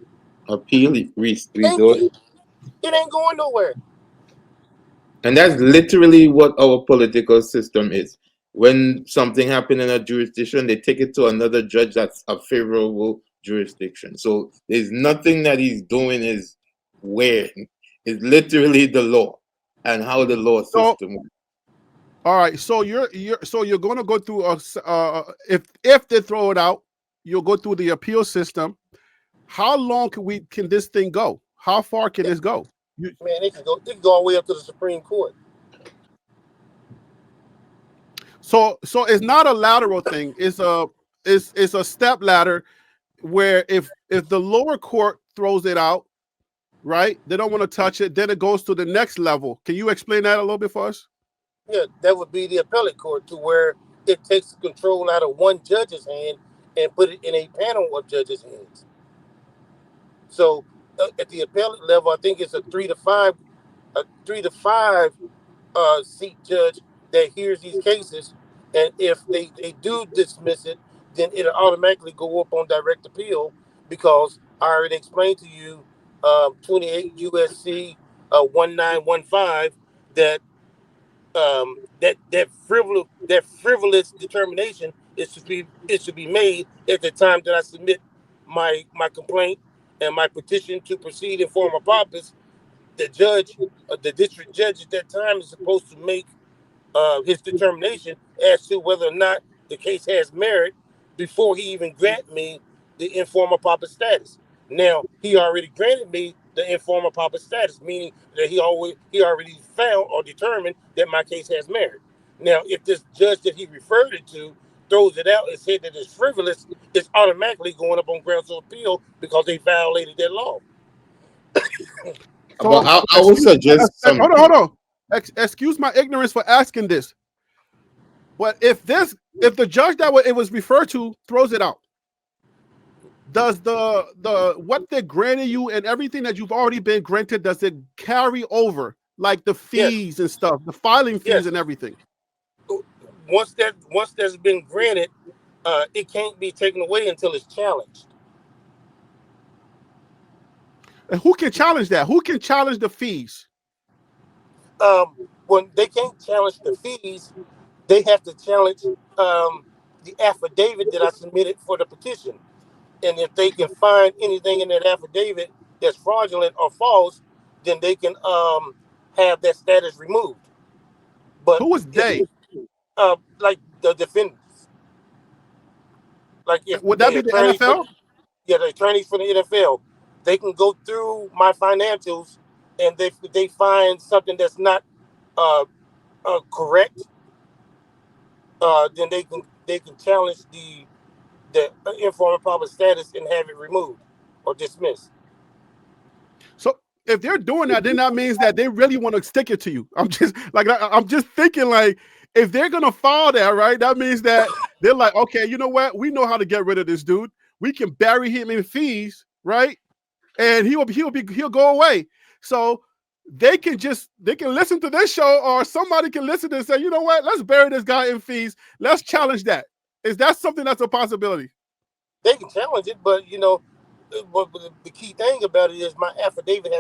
appeal, Thank resort. you. It ain't going nowhere. And that's literally what our political system is. When something happened in a jurisdiction, they take it to another judge that's a favorable jurisdiction. So there's nothing that he's doing is weird. It's literally the law and how the law So system works. all right, so you're going to go through if they throw it out, you'll go through the appeal system. How long can this thing go? How far can this go? You, Man, they can go all the way up to the Supreme Court. so it's not a lateral thing. It's a step ladder where if the lower court throws it out, right? They don't want to touch it. Then it goes to the next level. Can you explain that a little bit for us? Yeah, that would be the appellate court, to where it takes control out of one judge's hand and put it in a panel of judges' hands. So at the appellate level, I think it's a 3 to 5 seat judge that hears these cases, and if they do dismiss it, then it'll automatically go up on direct appeal, because I already explained to you 28 USC 1915 that that frivolous determination is to be made at the time that I submit my complaint and my petition to proceed in form of office. The district judge at that time is supposed to make his determination as to whether or not the case has merit before he even grant me the informal papa status. Now he already granted me the informal papa status, meaning that he already found or determined that my case has merit. Now, if this judge that he referred it to throws it out and said that it's frivolous, it's automatically going up on grounds of appeal because they violated that law. But So I would suggest hold on, something. hold on. Excuse my ignorance for asking this. But if the judge that it was referred to throws it out, does the what they granted you and everything that you've already been granted, does it carry over, like the Yes, fees and stuff, the filing fees yes. and everything? Once that's been granted, it can't be taken away until it's challenged. And who can challenge that? Who can challenge the fees? When they can't challenge the fees, they have to challenge the affidavit that I submitted for the petition. And if they can find anything in that affidavit that's fraudulent or false, then they can have that status removed. But Who is if they? like the defendants, like if Would that the be the attorney for NFL? yeah, the attorneys for the NFL, they can go through my financials, and if they find something that's not uh, correct, then they can challenge the informal public status and have it removed or dismissed. So if they're doing that, then that means that they really want to stick it to you. I'm just thinking, like, if they're gonna file that, right? That means that they're like, okay, you know what? We know how to get rid of this dude. We can bury him in fees, right? And he'll go away. So they can listen to this show, or somebody can listen and say, you know what? Let's bury this guy in fees. Let's challenge that. Is that something that's a possibility? They can challenge it, but but the key thing about it is my affidavit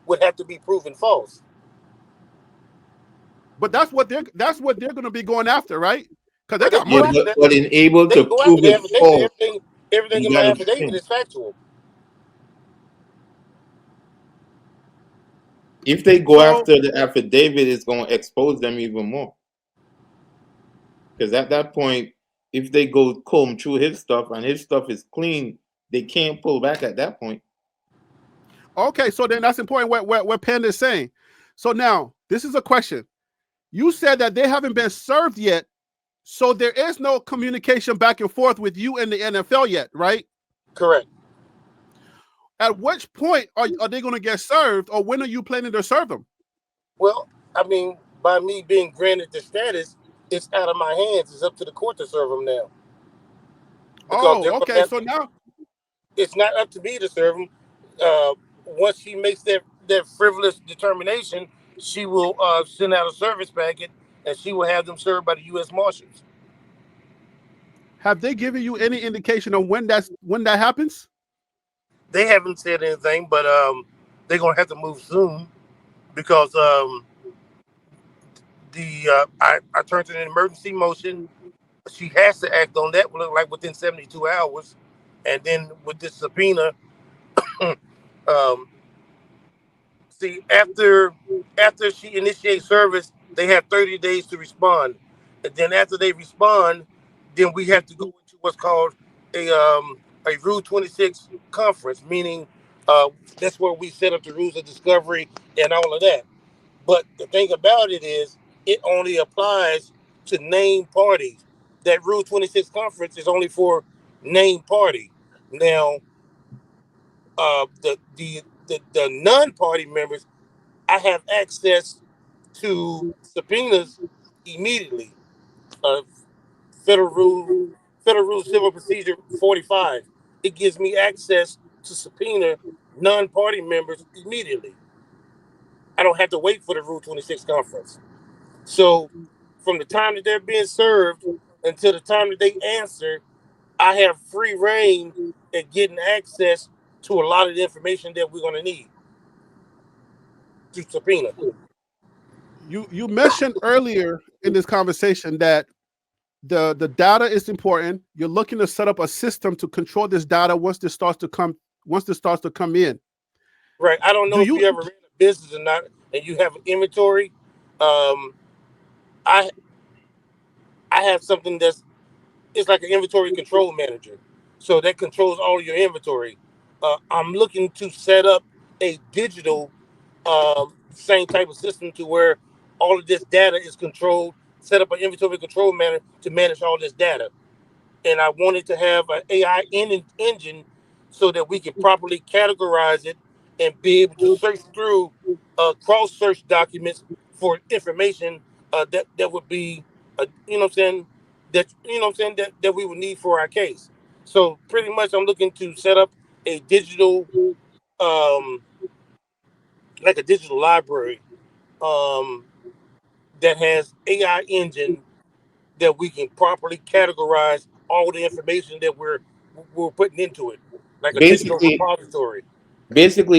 would have to be proven false. But that's what they're gonna be going after, right? Because they But they got can go Yeah, money. after that. but in able They to can go after prove the it affidavit. false, Everything you in my gotta affidavit think. is factual. If they go So after the affidavit, it's going to expose them even more. Because at that point, if they go comb through his stuff and his stuff is clean, they can't pull back at that point. okay, so then that's important what Panda is saying. So now this is a question. You said that they haven't been served yet, so there is no communication back and forth with you and the NFL yet, right? Correct. At which point are they going to get served, or when are you planning to serve them? Well, I mean, by me being granted the status, it's out of my hands. It's up to the court to serve them now because Oh, they're going to okay. have. So now, It's not up to me to serve them. Once she makes that frivolous determination, she will send out a service packet, and she will have them served by the U.S. Marshals. have they given you any indication of when that happens? They haven't said anything, but they're going to have to move soon because I turned in an emergency motion. She has to act on that. Look like within 72 hours, and then with this subpoena, um, see after she initiates service, they have 30 days to respond, and then after they respond, then we have to go into what's called a Rule 26 conference, meaning that's where we set up the rules of discovery and all of that. But the thing about it is, it only applies to named parties. That Rule 26 conference is only for named party. Now, the non-party members, I have access to subpoenas immediately. Uh, Federal Rule Federal Rule Civil Procedure 45. It gives me access to subpoena non-party members immediately. I don't have to wait for the Rule 26 conference. So from the time that they're being served until the time that they answer, I have free reign at getting access to a lot of the information that we're going to need to subpoena. You mentioned earlier in this conversation that the data is important. You're looking to set up a system to control this data once this starts to come in. Right. I don't Do know if you you ever ran a business or not, and you have an inventory. Um, I I have something that's it's like an inventory control manager, so that controls all your inventory. I'm looking to set up a digital same type of system to where all of this data is controlled. Set up an inventory control manager to manage all this data, and I wanted to have an AI engine so that we can properly categorize it and be able to search through cross search documents for information that would be you know what I'm saying, that you know what I'm saying that we would need for our case. So pretty much, I'm looking to set up a digital, um, like a digital library, um, that has AI engine that we can properly categorize all the information that we're putting into it, like a digital Basically, repository.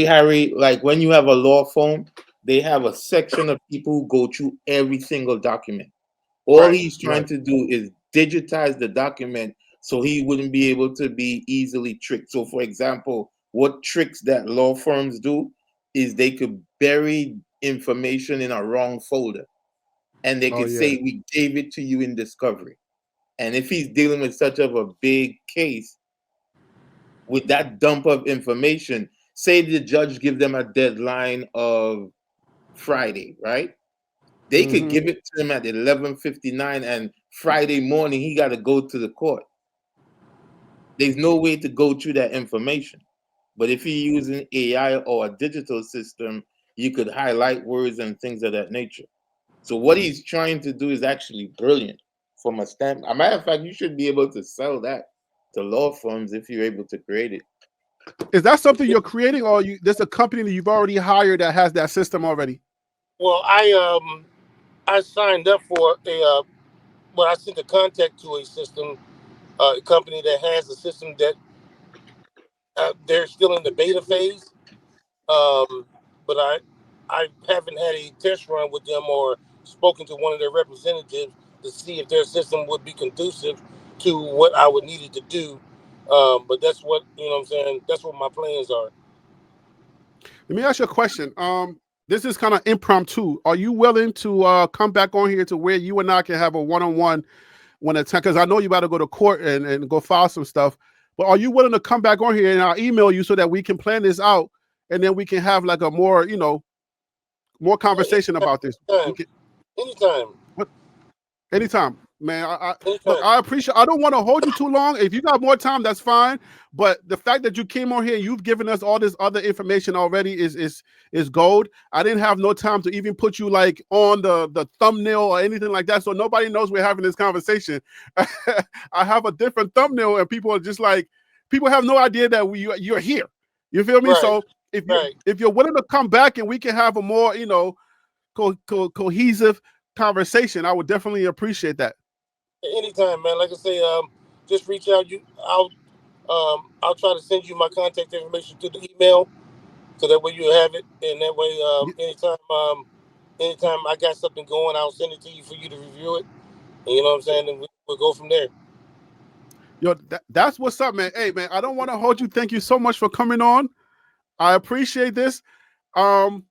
Harry, like when you have a law firm, they have a section of people who go through every single document. All Right. he's trying Right. to do is digitize the document so he wouldn't be able to be easily tricked. So, for example, what tricks that law firms do is they could bury information in a wrong folder and they Oh could yeah. say, "We gave it to you in discovery." And if he's dealing with such of a big case with that dump of information, say the judge give them a deadline of Friday, right? They could Mm-hmm. give it to him at 11:59, and Friday morning he got to go to the court. There's no way to go through that information. But if you're using AI or a digital system, you could highlight words and things of that nature. So what he's trying to do is actually brilliant from a stand. A matter of fact, you should be able to sell that to law firms if you're able to create it. Is that something you're creating, or there's a company that you've already hired that has that system already? Well, I signed up for well, I sent a contact to a system, a company that has a system that they're still in the beta phase. Um, but I haven't had a test run with them or spoken to one of their representatives to see if their system would be conducive to what I would need it to do. But that's what you know. What I'm saying that's what my plans are. Let me ask you a question. This is kind of impromptu. Are you willing to come back on here to where you and I can have a one-on-one when it's time? Because I know you got to go to court and go file some stuff. But are you willing to come back on here and I'll email you so that we can plan this out and then we can have like a more, more Yeah, conversation about this? We anytime, can anytime, what, anytime, man. I look. anytime. I appreciate. I don't want to hold you too long. If you got more time, that's fine. But the fact that you came on here and you've given us all this other information already is gold. I didn't have no time to even put you like on the thumbnail or anything like that, so nobody knows we're having this conversation. I have a different thumbnail, and people are just like, people have no idea that you're here. You feel me? Right, So right. if you're willing to come back and we can have a more cohesive conversation, I would definitely appreciate that. Anytime, man. Like I say, just reach out. I'll try to send you my contact information to the email, so that way you have it, and that way, anytime I got something going, I'll send it to you for you to review it. And you know what I'm saying? And we'll go from there. Yo, that's what's up, man. Hey, man, I don't want to hold you. Thank you so much for coming on. I appreciate this. Um,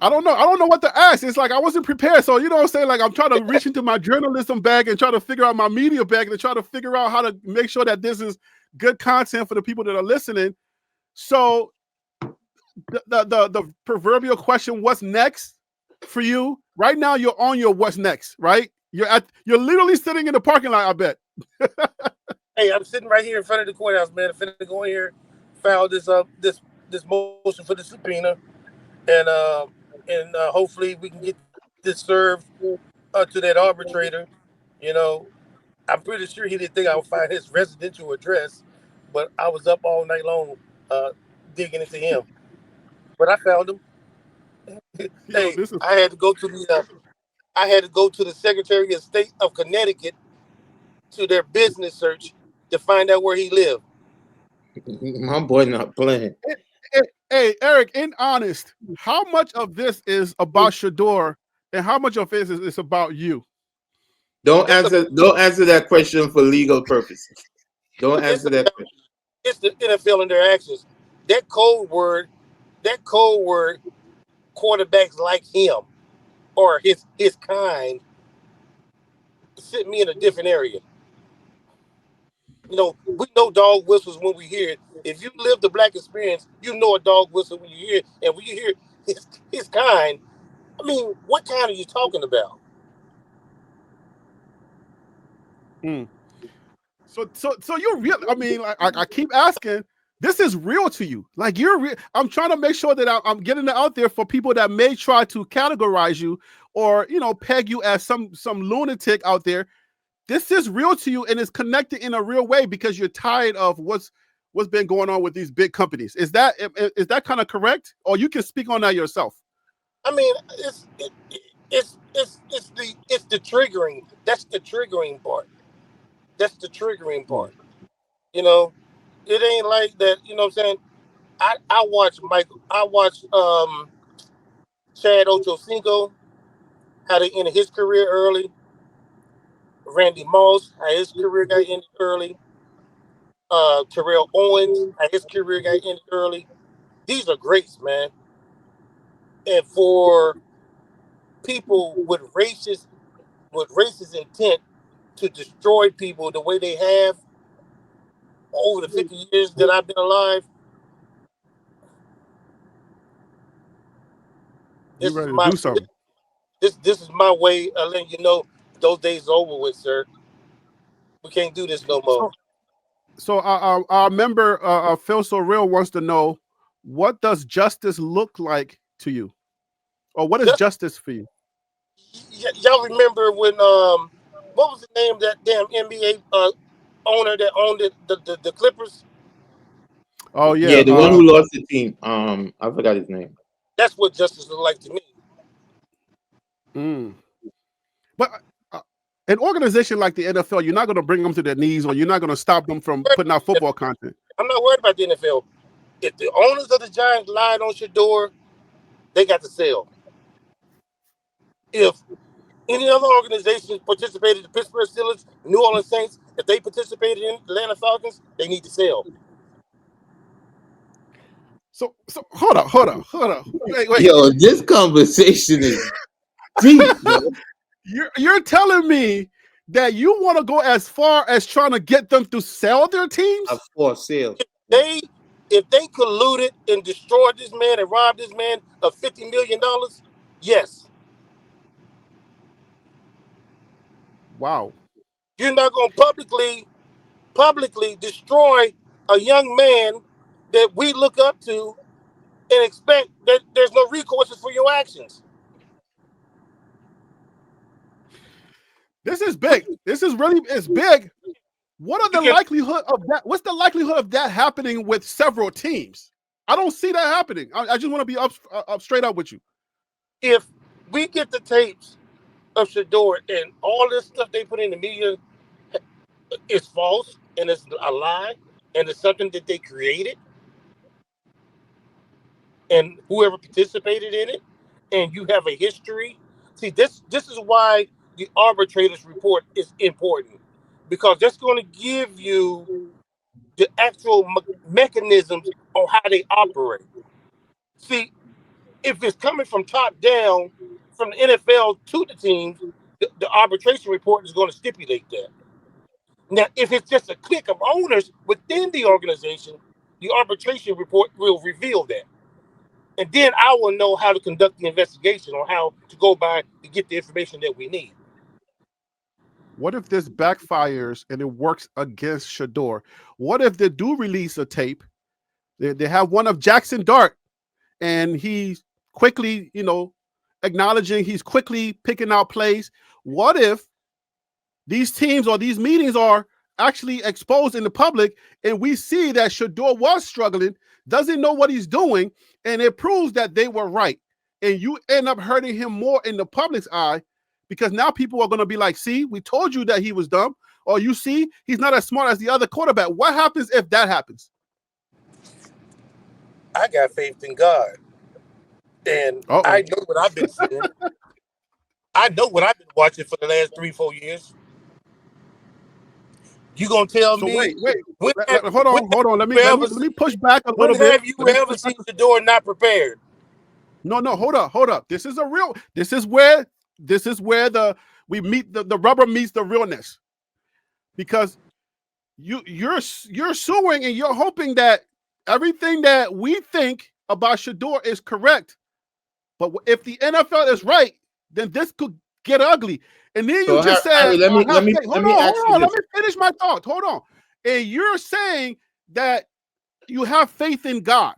I don't know. I don't know what to ask. It's like I wasn't prepared. So, you know what I'm saying? Like I'm trying to reach into my journalism bag and try to figure out my media bag and try to figure out how to make sure that this is good content for the people that are listening. So the proverbial question, what's next for you? Right now, you're on your what's next, right? You're literally sitting in the parking lot, I bet. Hey, I'm sitting right here in front of the courthouse, man. I'm finna go in here, file this motion for the subpoena, and hopefully we can get this served to that arbitrator. You know, I'm pretty sure he didn't think I would find his residential address, but I was up all night long uh, digging into him. But I found him. Yo, Hey, this is I had to go to the Secretary of State of Connecticut to their business search to find out where he lived. My boy not playing. Hey, Eric, in honest, how much of this is about Shedeur and how much of this is about you? Don't It's a answer. Don't answer that question for legal purposes. Don't it's answer that about question. it's the NFL and their actions. That code word, that code word, quarterbacks like him or his kind sent me in a different area. You know, we know dog whistles when we hear it. If you live the black experience, you know a dog whistle when you hear it. And when you hear his kind, I mean, what kind are you talking about? Mm. So you're real. I mean, like, I keep asking. This is real to you. Like you're real. I'm trying to make sure that I'm getting it out there for people that may try to categorize you or peg you as some lunatic out there. This is real to you and it's connected in a real way because you're tired of what's been going on with these big companies. Is that kind of correct? Or you can speak on that yourself? I mean, it's the triggering. That's the triggering part. That's the triggering Mm. part. You know, it ain't like that. You know what I'm saying? I watch Michael. I watch Chad Ochocinco, how they ended his career early. Randy Moss, how his career got ended early. Terrell Owens, how his career got ended early. These are greats, man. And for people with racist intent to destroy people the way they have over the 50 years that I've been alive, You this is ready to my do something? this is my way of letting you know those days are over with, sir. We can't do this no more. So, our member Phil So Real wants to know, what does justice look like to you, or what is Just justice for you? y'all remember when what was the name of that damn NBA owner that owned the Clippers? Oh Yeah, yeah, the one who lost the team. I forgot his name. That's what justice looked like to me. mm. But an organization like the NFL, you're not going to bring them to their knees, or you're not going to stop them from putting out football content. I'm not worried about the NFL. If the owners of the Giants lied on Shedeur, they got to sell. If any other organizations participated in the Pittsburgh Steelers, New Orleans Saints, if they participated in the Atlanta Falcons, they need to sell. So hold up. Wait. Yo, this conversation is deep, yo. You're telling me that you want to go as far as trying to get them to sell their A teams? for sale. They if they colluded and destroyed this man and robbed this man of $50 million, yes. Wow. You're not gonna publicly destroy a young man that we look up to and expect that there's no recourse for your actions. This is big. It's big. What are You the can likelihood of that? What's the likelihood of that happening with several teams? I don't see that happening. I just want to be up straight up with you. if we get the tapes of Shedeur and all this stuff they put in the media is false and it's a lie and it's something that they created and whoever participated in it and you have a history. See, this is why the arbitrator's report is important because that's going to give you the actual mechanisms on how they operate. See, if it's coming from top down from the NFL to the teams, the arbitration report is going to stipulate that. Now, if it's just a clique of owners within the organization, the arbitration report will reveal that. And then I will know how to conduct the investigation or how to go by to get the information that we need. What if this backfires and it works against Shedeur? What if they do release a tape? They have one of Jackson Dart, and he's quickly, acknowledging, he's quickly picking out plays. What if these teams or these meetings are actually exposed in the public, and we see that Shedeur was struggling, doesn't know what he's doing, and it proves that they were right, and you end up hurting him more in the public's eye, because now people are going to be like, see, we told you that he was dumb, or you see, he's not as smart as the other quarterback. What happens if that happens? I got faith in God, and Uh-oh. I know what I've been seeing. I know what I've been watching for the last 3, 4 years. You gonna tell So me wait. when have, Hold when on, have hold on. Let me you let me ever let me seen, push back a when little bit. have you Let me ever push back. seen the door not prepared? No, hold up. This is a real. This is where the we meet the rubber meets the realness, because you're suing and you're hoping that everything that we think about Shedeur is correct. But if the NFL is right, then this could get ugly. And then you So just said, Harry, let me let have me faith. let Hold me on, ask you Let this. me finish my thought. Hold on. And you're saying that you have faith in God.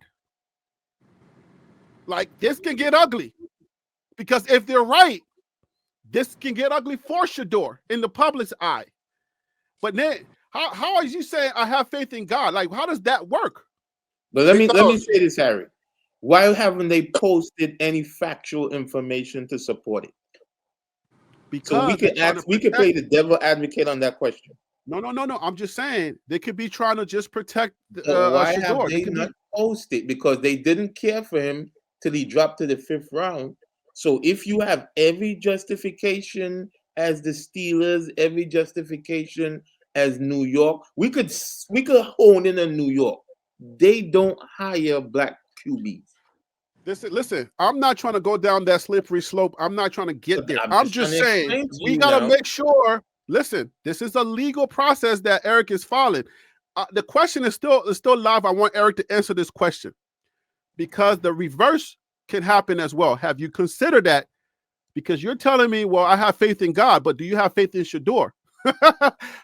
Like, this can get ugly. Because if they're right, this can get ugly for Shedeur in the public's eye. But then, how are you saying I have faith in God? Like, how does that work? But let me Because say this, Harry. Why haven't they posted any factual information to support it? So Because they're trying to we could play protect. the devil advocate on that question. No. I'm just saying they could be trying to just protect But why have Shedeur. They they could be. not posted? Because they didn't care for him till he dropped to the 5th round. So if you have every justification as the Steelers, every justification as New York, we could hone in on New York. They don't hire black QBs. Listen, I'm not trying to go down that slippery slope. I'm not trying to get But there. I'm I'm just trying just to saying explain to we you got to now. make sure. Listen, this is a legal process that Eric is following. The question is still live. I want Eric to answer this question because the reverse can happen as well. Have you considered that? Because you're telling me, well, I have faith in God, but do you have faith in Shedeur?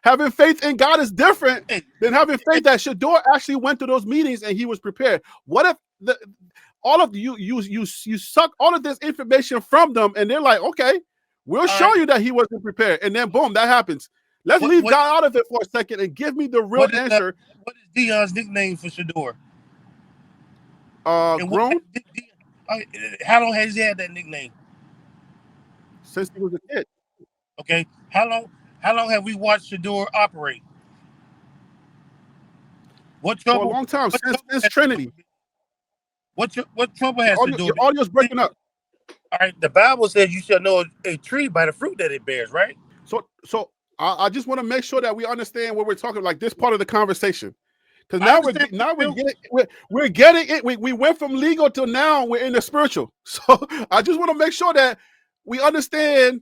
Having faith in God is different hey, than having faith that Shedeur actually went to those meetings and he was prepared. What if all of you suck all of this information from them and they're like, okay, we'll all show right, you that he wasn't prepared, and then boom, that happens. Let's what leave what God out of it for a second and give me the real what is answer. what is Dion's nickname for Shedeur? And what Grown how long has he had that nickname? since he was a kid Okay, how long have we watched Shedeur operate? What for a trouble long time what trouble since has Trinity. Shedeur been? What trouble has Shedeur Your been? audio's breaking up. All right, the Bible says you shall know a tree by the fruit that it bears, right? So I just want to make sure that we understand what we're talking like this part of the conversation. Because I now understand what you do. we're getting it. We went from legal to now we're in the spiritual. So I just want to make sure that we understand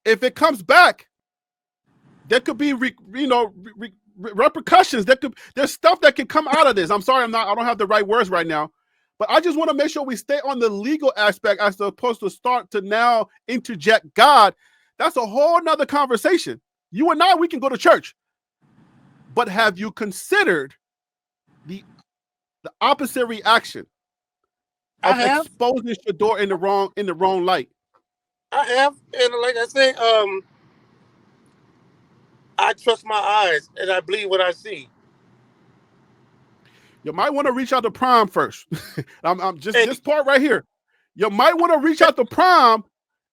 if it comes back, there could be repercussions. There's stuff that can come out of this. I'm sorry, I don't have the right words right now. But I just want to make sure we stay on the legal aspect as opposed to start to now interject God. That's a whole nother conversation. You and I, we can go to church. But have you considered the opposite reaction I of have, exposing Shedeur in the wrong light? and like I say, I trust my eyes and I believe what I see. You might want to reach out to Prime first. I'm just Hey, this part right here. You might want to reach out to Prime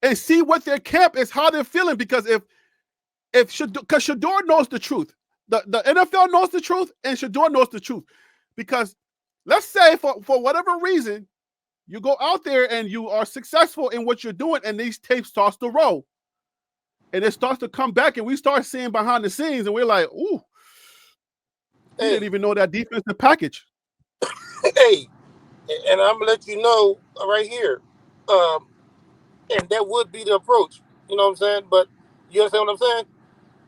and see what their camp is, how they're feeling. Because because Shedeur knows the truth, the NFL knows the truth, and Shedeur knows the truth. Because let's say for whatever reason you go out there and you are successful in what you're doing, and these tapes starts to roll, and it starts to come back, and we start seeing behind the scenes, and we're like, ooh, we didn't hey, even know that defensive package. hey, and I'm gonna let you know right here, um, and that would be the approach. You know what I'm saying? But you understand what I'm saying?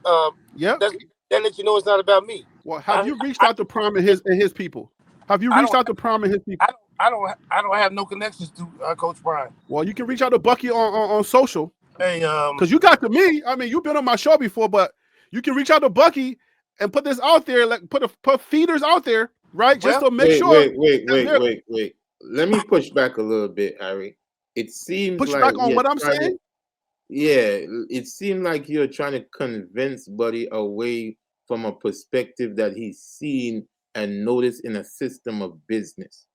Um, Yep. that's, that lets you know it's not about me. Well, have I, you reached I, out to Prime and his people? Have you I reached don't, out to Prime and his people? I don't have no connections to Coach Brian. Well, you can reach out to Bucky on social Hey, because you got to me. I mean, you've been on my show before, but you can reach out to Bucky and put this out there, like put feeders out there, right? Just well, to make sure that they're Wait. Let me push back a little bit, Harry. It seems push like back on we are what I'm trying to, saying. yeah, it seemed like you're trying to convince Buddy away from a perspective that he's seen and noticed in a system of business.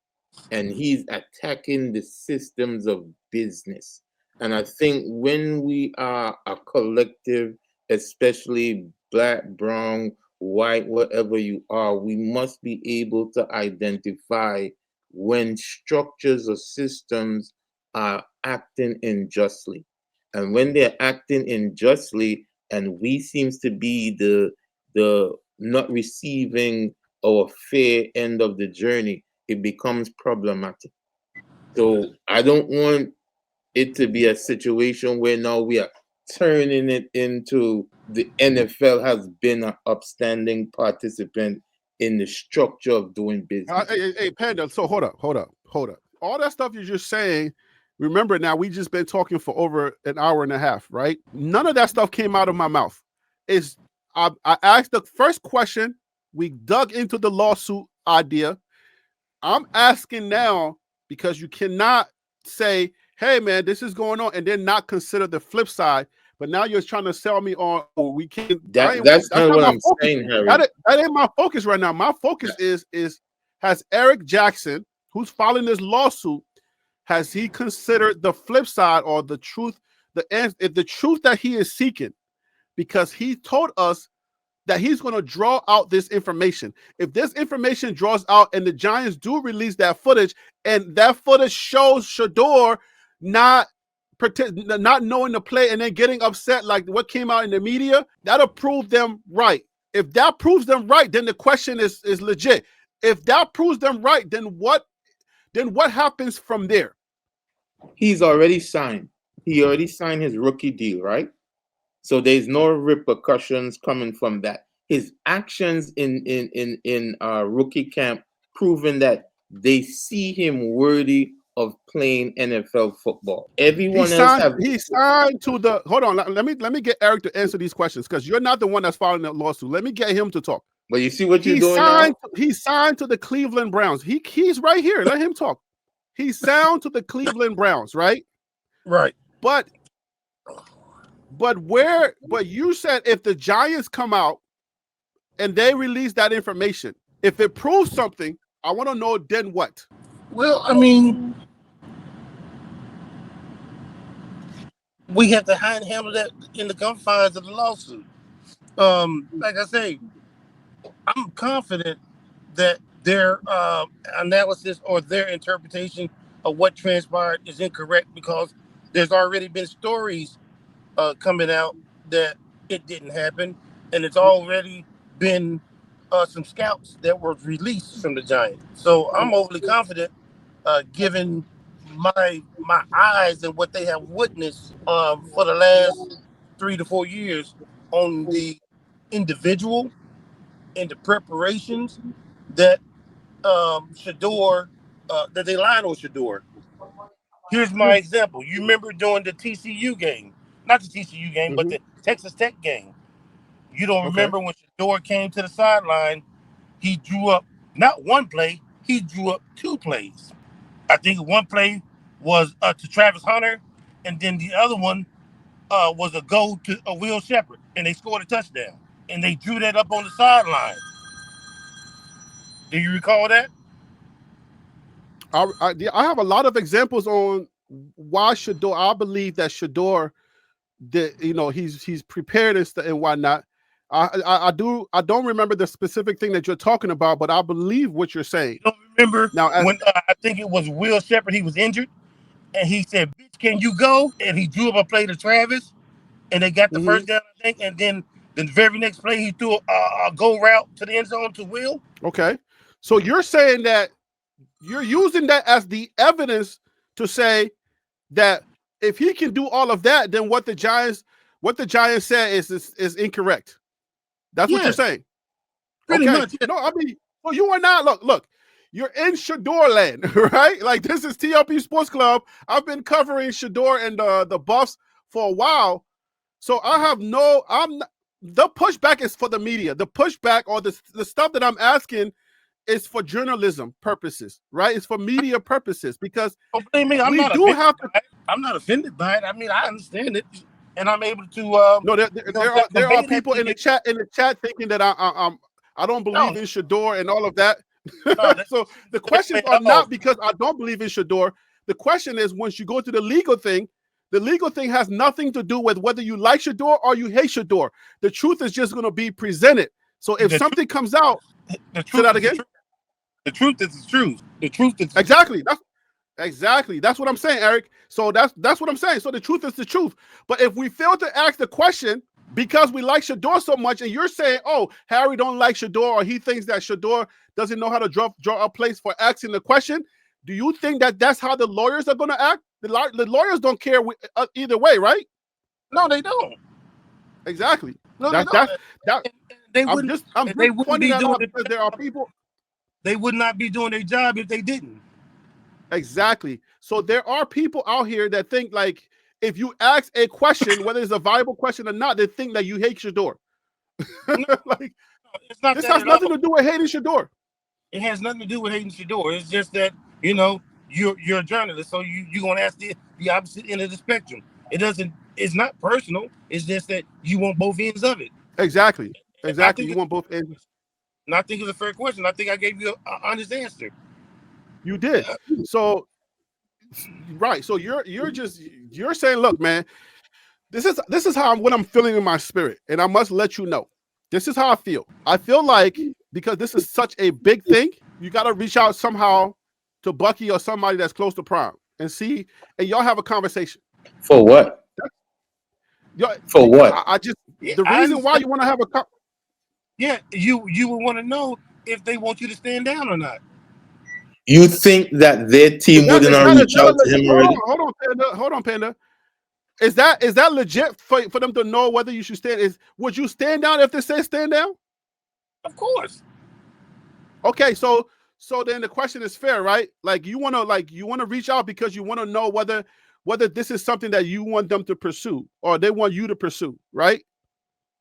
And he's attacking the systems of business. And I think when we are a collective, especially black, brown, white, whatever you are, we must be able to identify when structures or systems are acting unjustly. And when they're acting unjustly, and we seems to be the not receiving our fair end of the journey, it becomes problematic. So I don't want it to be a situation where now we are turning it into the NFL has been an upstanding participant in the structure of doing business. Hey, Panda. So hold up. All that stuff you're just saying. Remember now, we just been talking for over an hour and a half, right? None of that stuff came out of my mouth. Is I asked the first question. We dug into the lawsuit idea. I'm asking now because you cannot say hey man, this is going on, and then not consider the flip side. But now you're trying to sell me on, oh, we can't. That's That's not not what my I'm focus. saying, Harry. That ain't my focus right now. My focus is has Eric Jackson, who's filing this lawsuit, has he considered the flip side or the truth, the truth that he is seeking? Because he told us that he's going to draw out this information. If this information draws out and the Giants do release that footage, and that footage shows Shedeur not knowing the play and then getting upset like what came out in the media, that'll prove them right. If that proves them right, then the question is legit. If that proves them right, then what happens from there? He's already signed. He already signed his rookie deal, right? So there's no repercussions coming from that. His actions in rookie camp proving that they see him worthy of playing NFL football. Everyone else have. He signed to the. Hold on, let me get Eric to answer these questions because you're not the one that's filing that lawsuit. Let me get him to talk. But you see what you're doing now? He signed to the Cleveland Browns. He's right here. Let him talk. He signed to the Cleveland Browns, right? Right. But you said if the Giants come out and they release that information, if it proves something, I want to know then what? Well, I mean, we have to handle that in the confines of the lawsuit. Like I say, I'm confident that their analysis or their interpretation of what transpired is incorrect because there's already been stories coming out that it didn't happen, and it's already been some scouts that were released from the Giants. So I'm overly confident, given my eyes and what they have witnessed for the last 3 to 4 years on the individual and the preparations that Shedeur, that they lied on Shedeur. Here's my example. You remember during the TCU game, not the TCU game, but the Texas Tech game. You don't remember when Shedeur came to the sideline, he drew up not one play, he drew up 2 plays. I think one play was to Travis Hunter, and then the other one was a goal to Will Shepherd, and they scored a touchdown. And they drew that up on the sideline. Do you recall that? I have a lot of examples on why Shedeur. I believe that Shedeur, he's prepared and whatnot. I don't remember the specific thing that you're talking about, but I believe what you're saying. You don't remember now, when I think it was Will Shepherd, he was injured, and he said, "Bitch, can you go?" And he drew up a play to Travis, and they got the first down, I think, and then the very next play he threw a go route to the end zone to Will. Okay, so you're saying that you're using that as the evidence to say that if he can do all of that, then what the Giants said is incorrect. That's what you're saying. Pretty much. Yeah. No, I mean, well, you are not. Look, you're in Shedeur land, right? Like this is TLP Sports Club. I've been covering Shedeur and the Buffs for a while, so the pushback is for the media. The pushback or the stuff that I'm asking is for journalism purposes, right? It's for media purposes because don't blame me. I'm not offended by it. I mean, I understand it, and I'm able to. No, there are people in the chat thinking that I don't believe in Shedeur and all of that. No, so the questions are not because I don't believe in Shedeur. The question is once you go to the legal thing has nothing to do with whether you like Shedeur or you hate Shedeur. The truth is just going to be presented. So if something comes out, the truth say that again. The truth is the truth. The truth is the exactly. Truth. Exactly. That's what I'm saying, Eric. So that's what I'm saying. So the truth is the truth. But if we fail to ask the question because we like Shedeur so much, and you're saying, "Oh, Harry don't like Shedeur," or he thinks that Shedeur doesn't know how to draw a place for asking the question, do you think that that's how the lawyers are going to act? The lawyers don't care either way, right? No, they don't. Exactly. No, they don't. They wouldn't. They wouldn't be doing it because there are people. They would not be doing their job if they didn't. Exactly. So there are people out here that think like if you ask a question, whether it's a viable question or not, they think that you hate Shedeur. Like it's not. This has nothing to do with hating Shedeur. It has nothing to do with hating Shedeur. It's just that you're a journalist, so you're gonna ask the opposite end of the spectrum. It doesn't. It's not personal. It's just that you want both ends of it. Exactly. I Exactly. think You it's want both a fair ends. question. And I think it's a fair question. I think I gave you an honest answer. You did. So right. So you're saying, look, man, this is what I'm feeling in my spirit, and I must let you know. This is how I feel. I feel like because this is such a big thing, you got to reach out somehow to Bucky or somebody that's close to Prime and see, and y'all have a conversation. For what? For what? I just Yeah, the I reason why understand. you want to have a Yeah, you would want to know if they want you to stand down or not. You think that their team wouldn't have is reached that out to him already? hold on, Panda. Is that legit for them to know whether you should stand? Would you stand down if they say stand down? Of course. Okay, so then the question is fair, right? Like you want to reach out because you want to know whether this is something that you want them to pursue or they want you to pursue, right?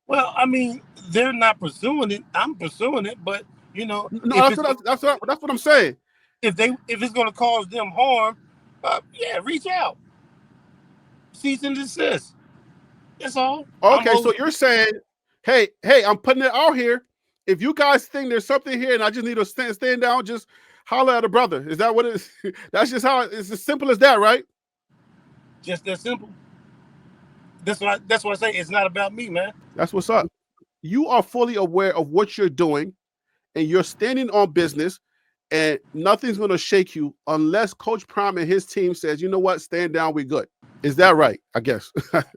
Well, I mean, they're not pursuing it. I'm pursuing it, but No, if it's that's what I'm saying. if it's going to cause them harm, yeah, reach out, cease and desist. That's all. I'm Okay, so holding. you're saying, hey, I'm putting it out here. If you guys think there's something here and I just need to stand down, just holler at a brother. Is that what it is? That's just how it's as simple as that, right? Just that simple. That's what I say. It's not about me, man. That's what's up. You are fully aware of what you're doing and you're standing on business and nothing's going to shake you unless Coach Prime and his team says, you know what, stand down, we're good. Is that right? I guess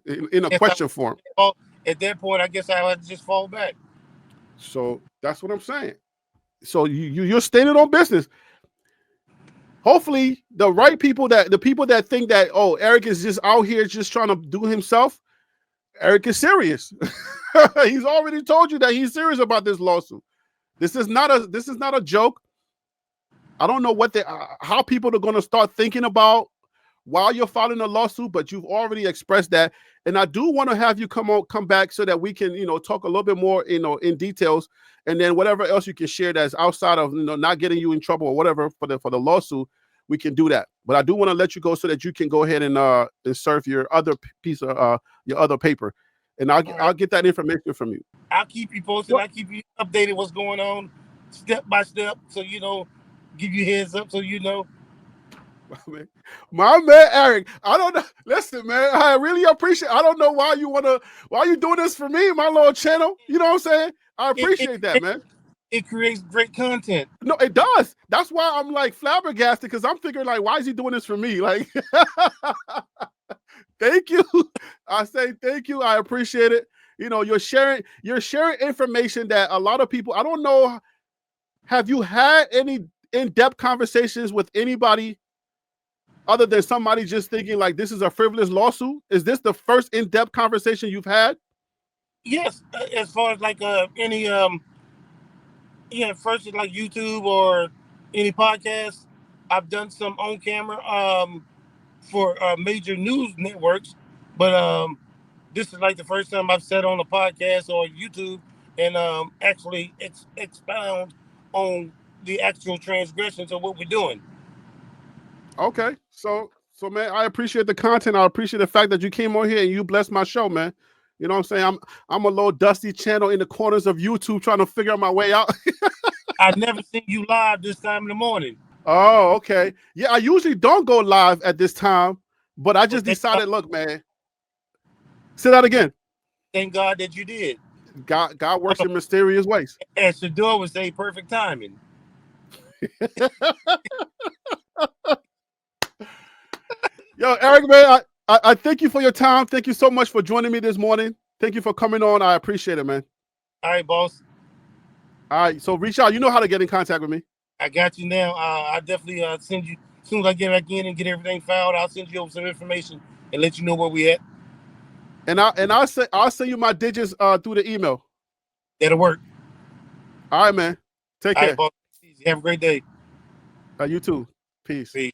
in a Yes, question form. at that point, I guess I'll have to just fall back. So that's what I'm saying. So you're standing on business. Hopefully, the people that think that Eric is just out here just trying to do himself. Eric is serious. He's already told you that he's serious about this lawsuit. This is not a joke. I don't know how people are going to start thinking about while you're filing a lawsuit, but you've already expressed that. And I do want to have you come back so that we can, talk a little bit more, in details, and then whatever else you can share that's outside of, not getting you in trouble or whatever for the lawsuit, we can do that. But I do want to let you go so that you can go ahead and serve your other piece of your other paper, and All right. I'll get that information from you. I'll keep you posted. What? I'll keep you updated what's going on step by step. So give you heads up so you know. My man Eric, I don't know. Listen, man, I really appreciate. I don't know why you doing this for me, my little channel. You know what I'm saying? I It it, appreciate that, it, man. it creates great content. No, it does. That's why I'm like flabbergasted because I'm thinking like, why is he doing this for me? Like, thank you. I say thank you. I appreciate it. You're sharing information that a lot of people. I don't know. Have you had any in-depth conversations with anybody other than somebody just thinking like this is a frivolous lawsuit? Is this the first in-depth conversation you've had? Yes, as far as like any yeah, first like YouTube or any podcast, I've done some on camera for major news networks, but this is like the first time I've said on a podcast or YouTube and actually expound on the actual transgressions of what we're doing. Okay, so man, I appreciate the content. I appreciate the fact that you came on here and you blessed my show, man. You know what I'm saying? I'm a little dusty channel in the corners of YouTube trying to figure out my way out. I've never seen you live this time in the morning. Oh, okay. Yeah, I usually don't go live at this time, but I Well, just decided, look, man. Say that again. thank God that you did. God works in mysterious ways. And Shedeur would say perfect timing. Yo, Eric, man, I thank you for your time. Thank you so much for joining me this morning. Thank you for coming on. I appreciate it, man. All right, boss. All right, so reach out. You know how to get in contact with me. I got you now. I definitely send you as soon as I get back in and get everything filed. I'll send you over some information and let you know where we at. And I'll send you my digits through the email. That'll work. All right, man. Take All right, care. boss. Have a great day. You too. Peace. Peace.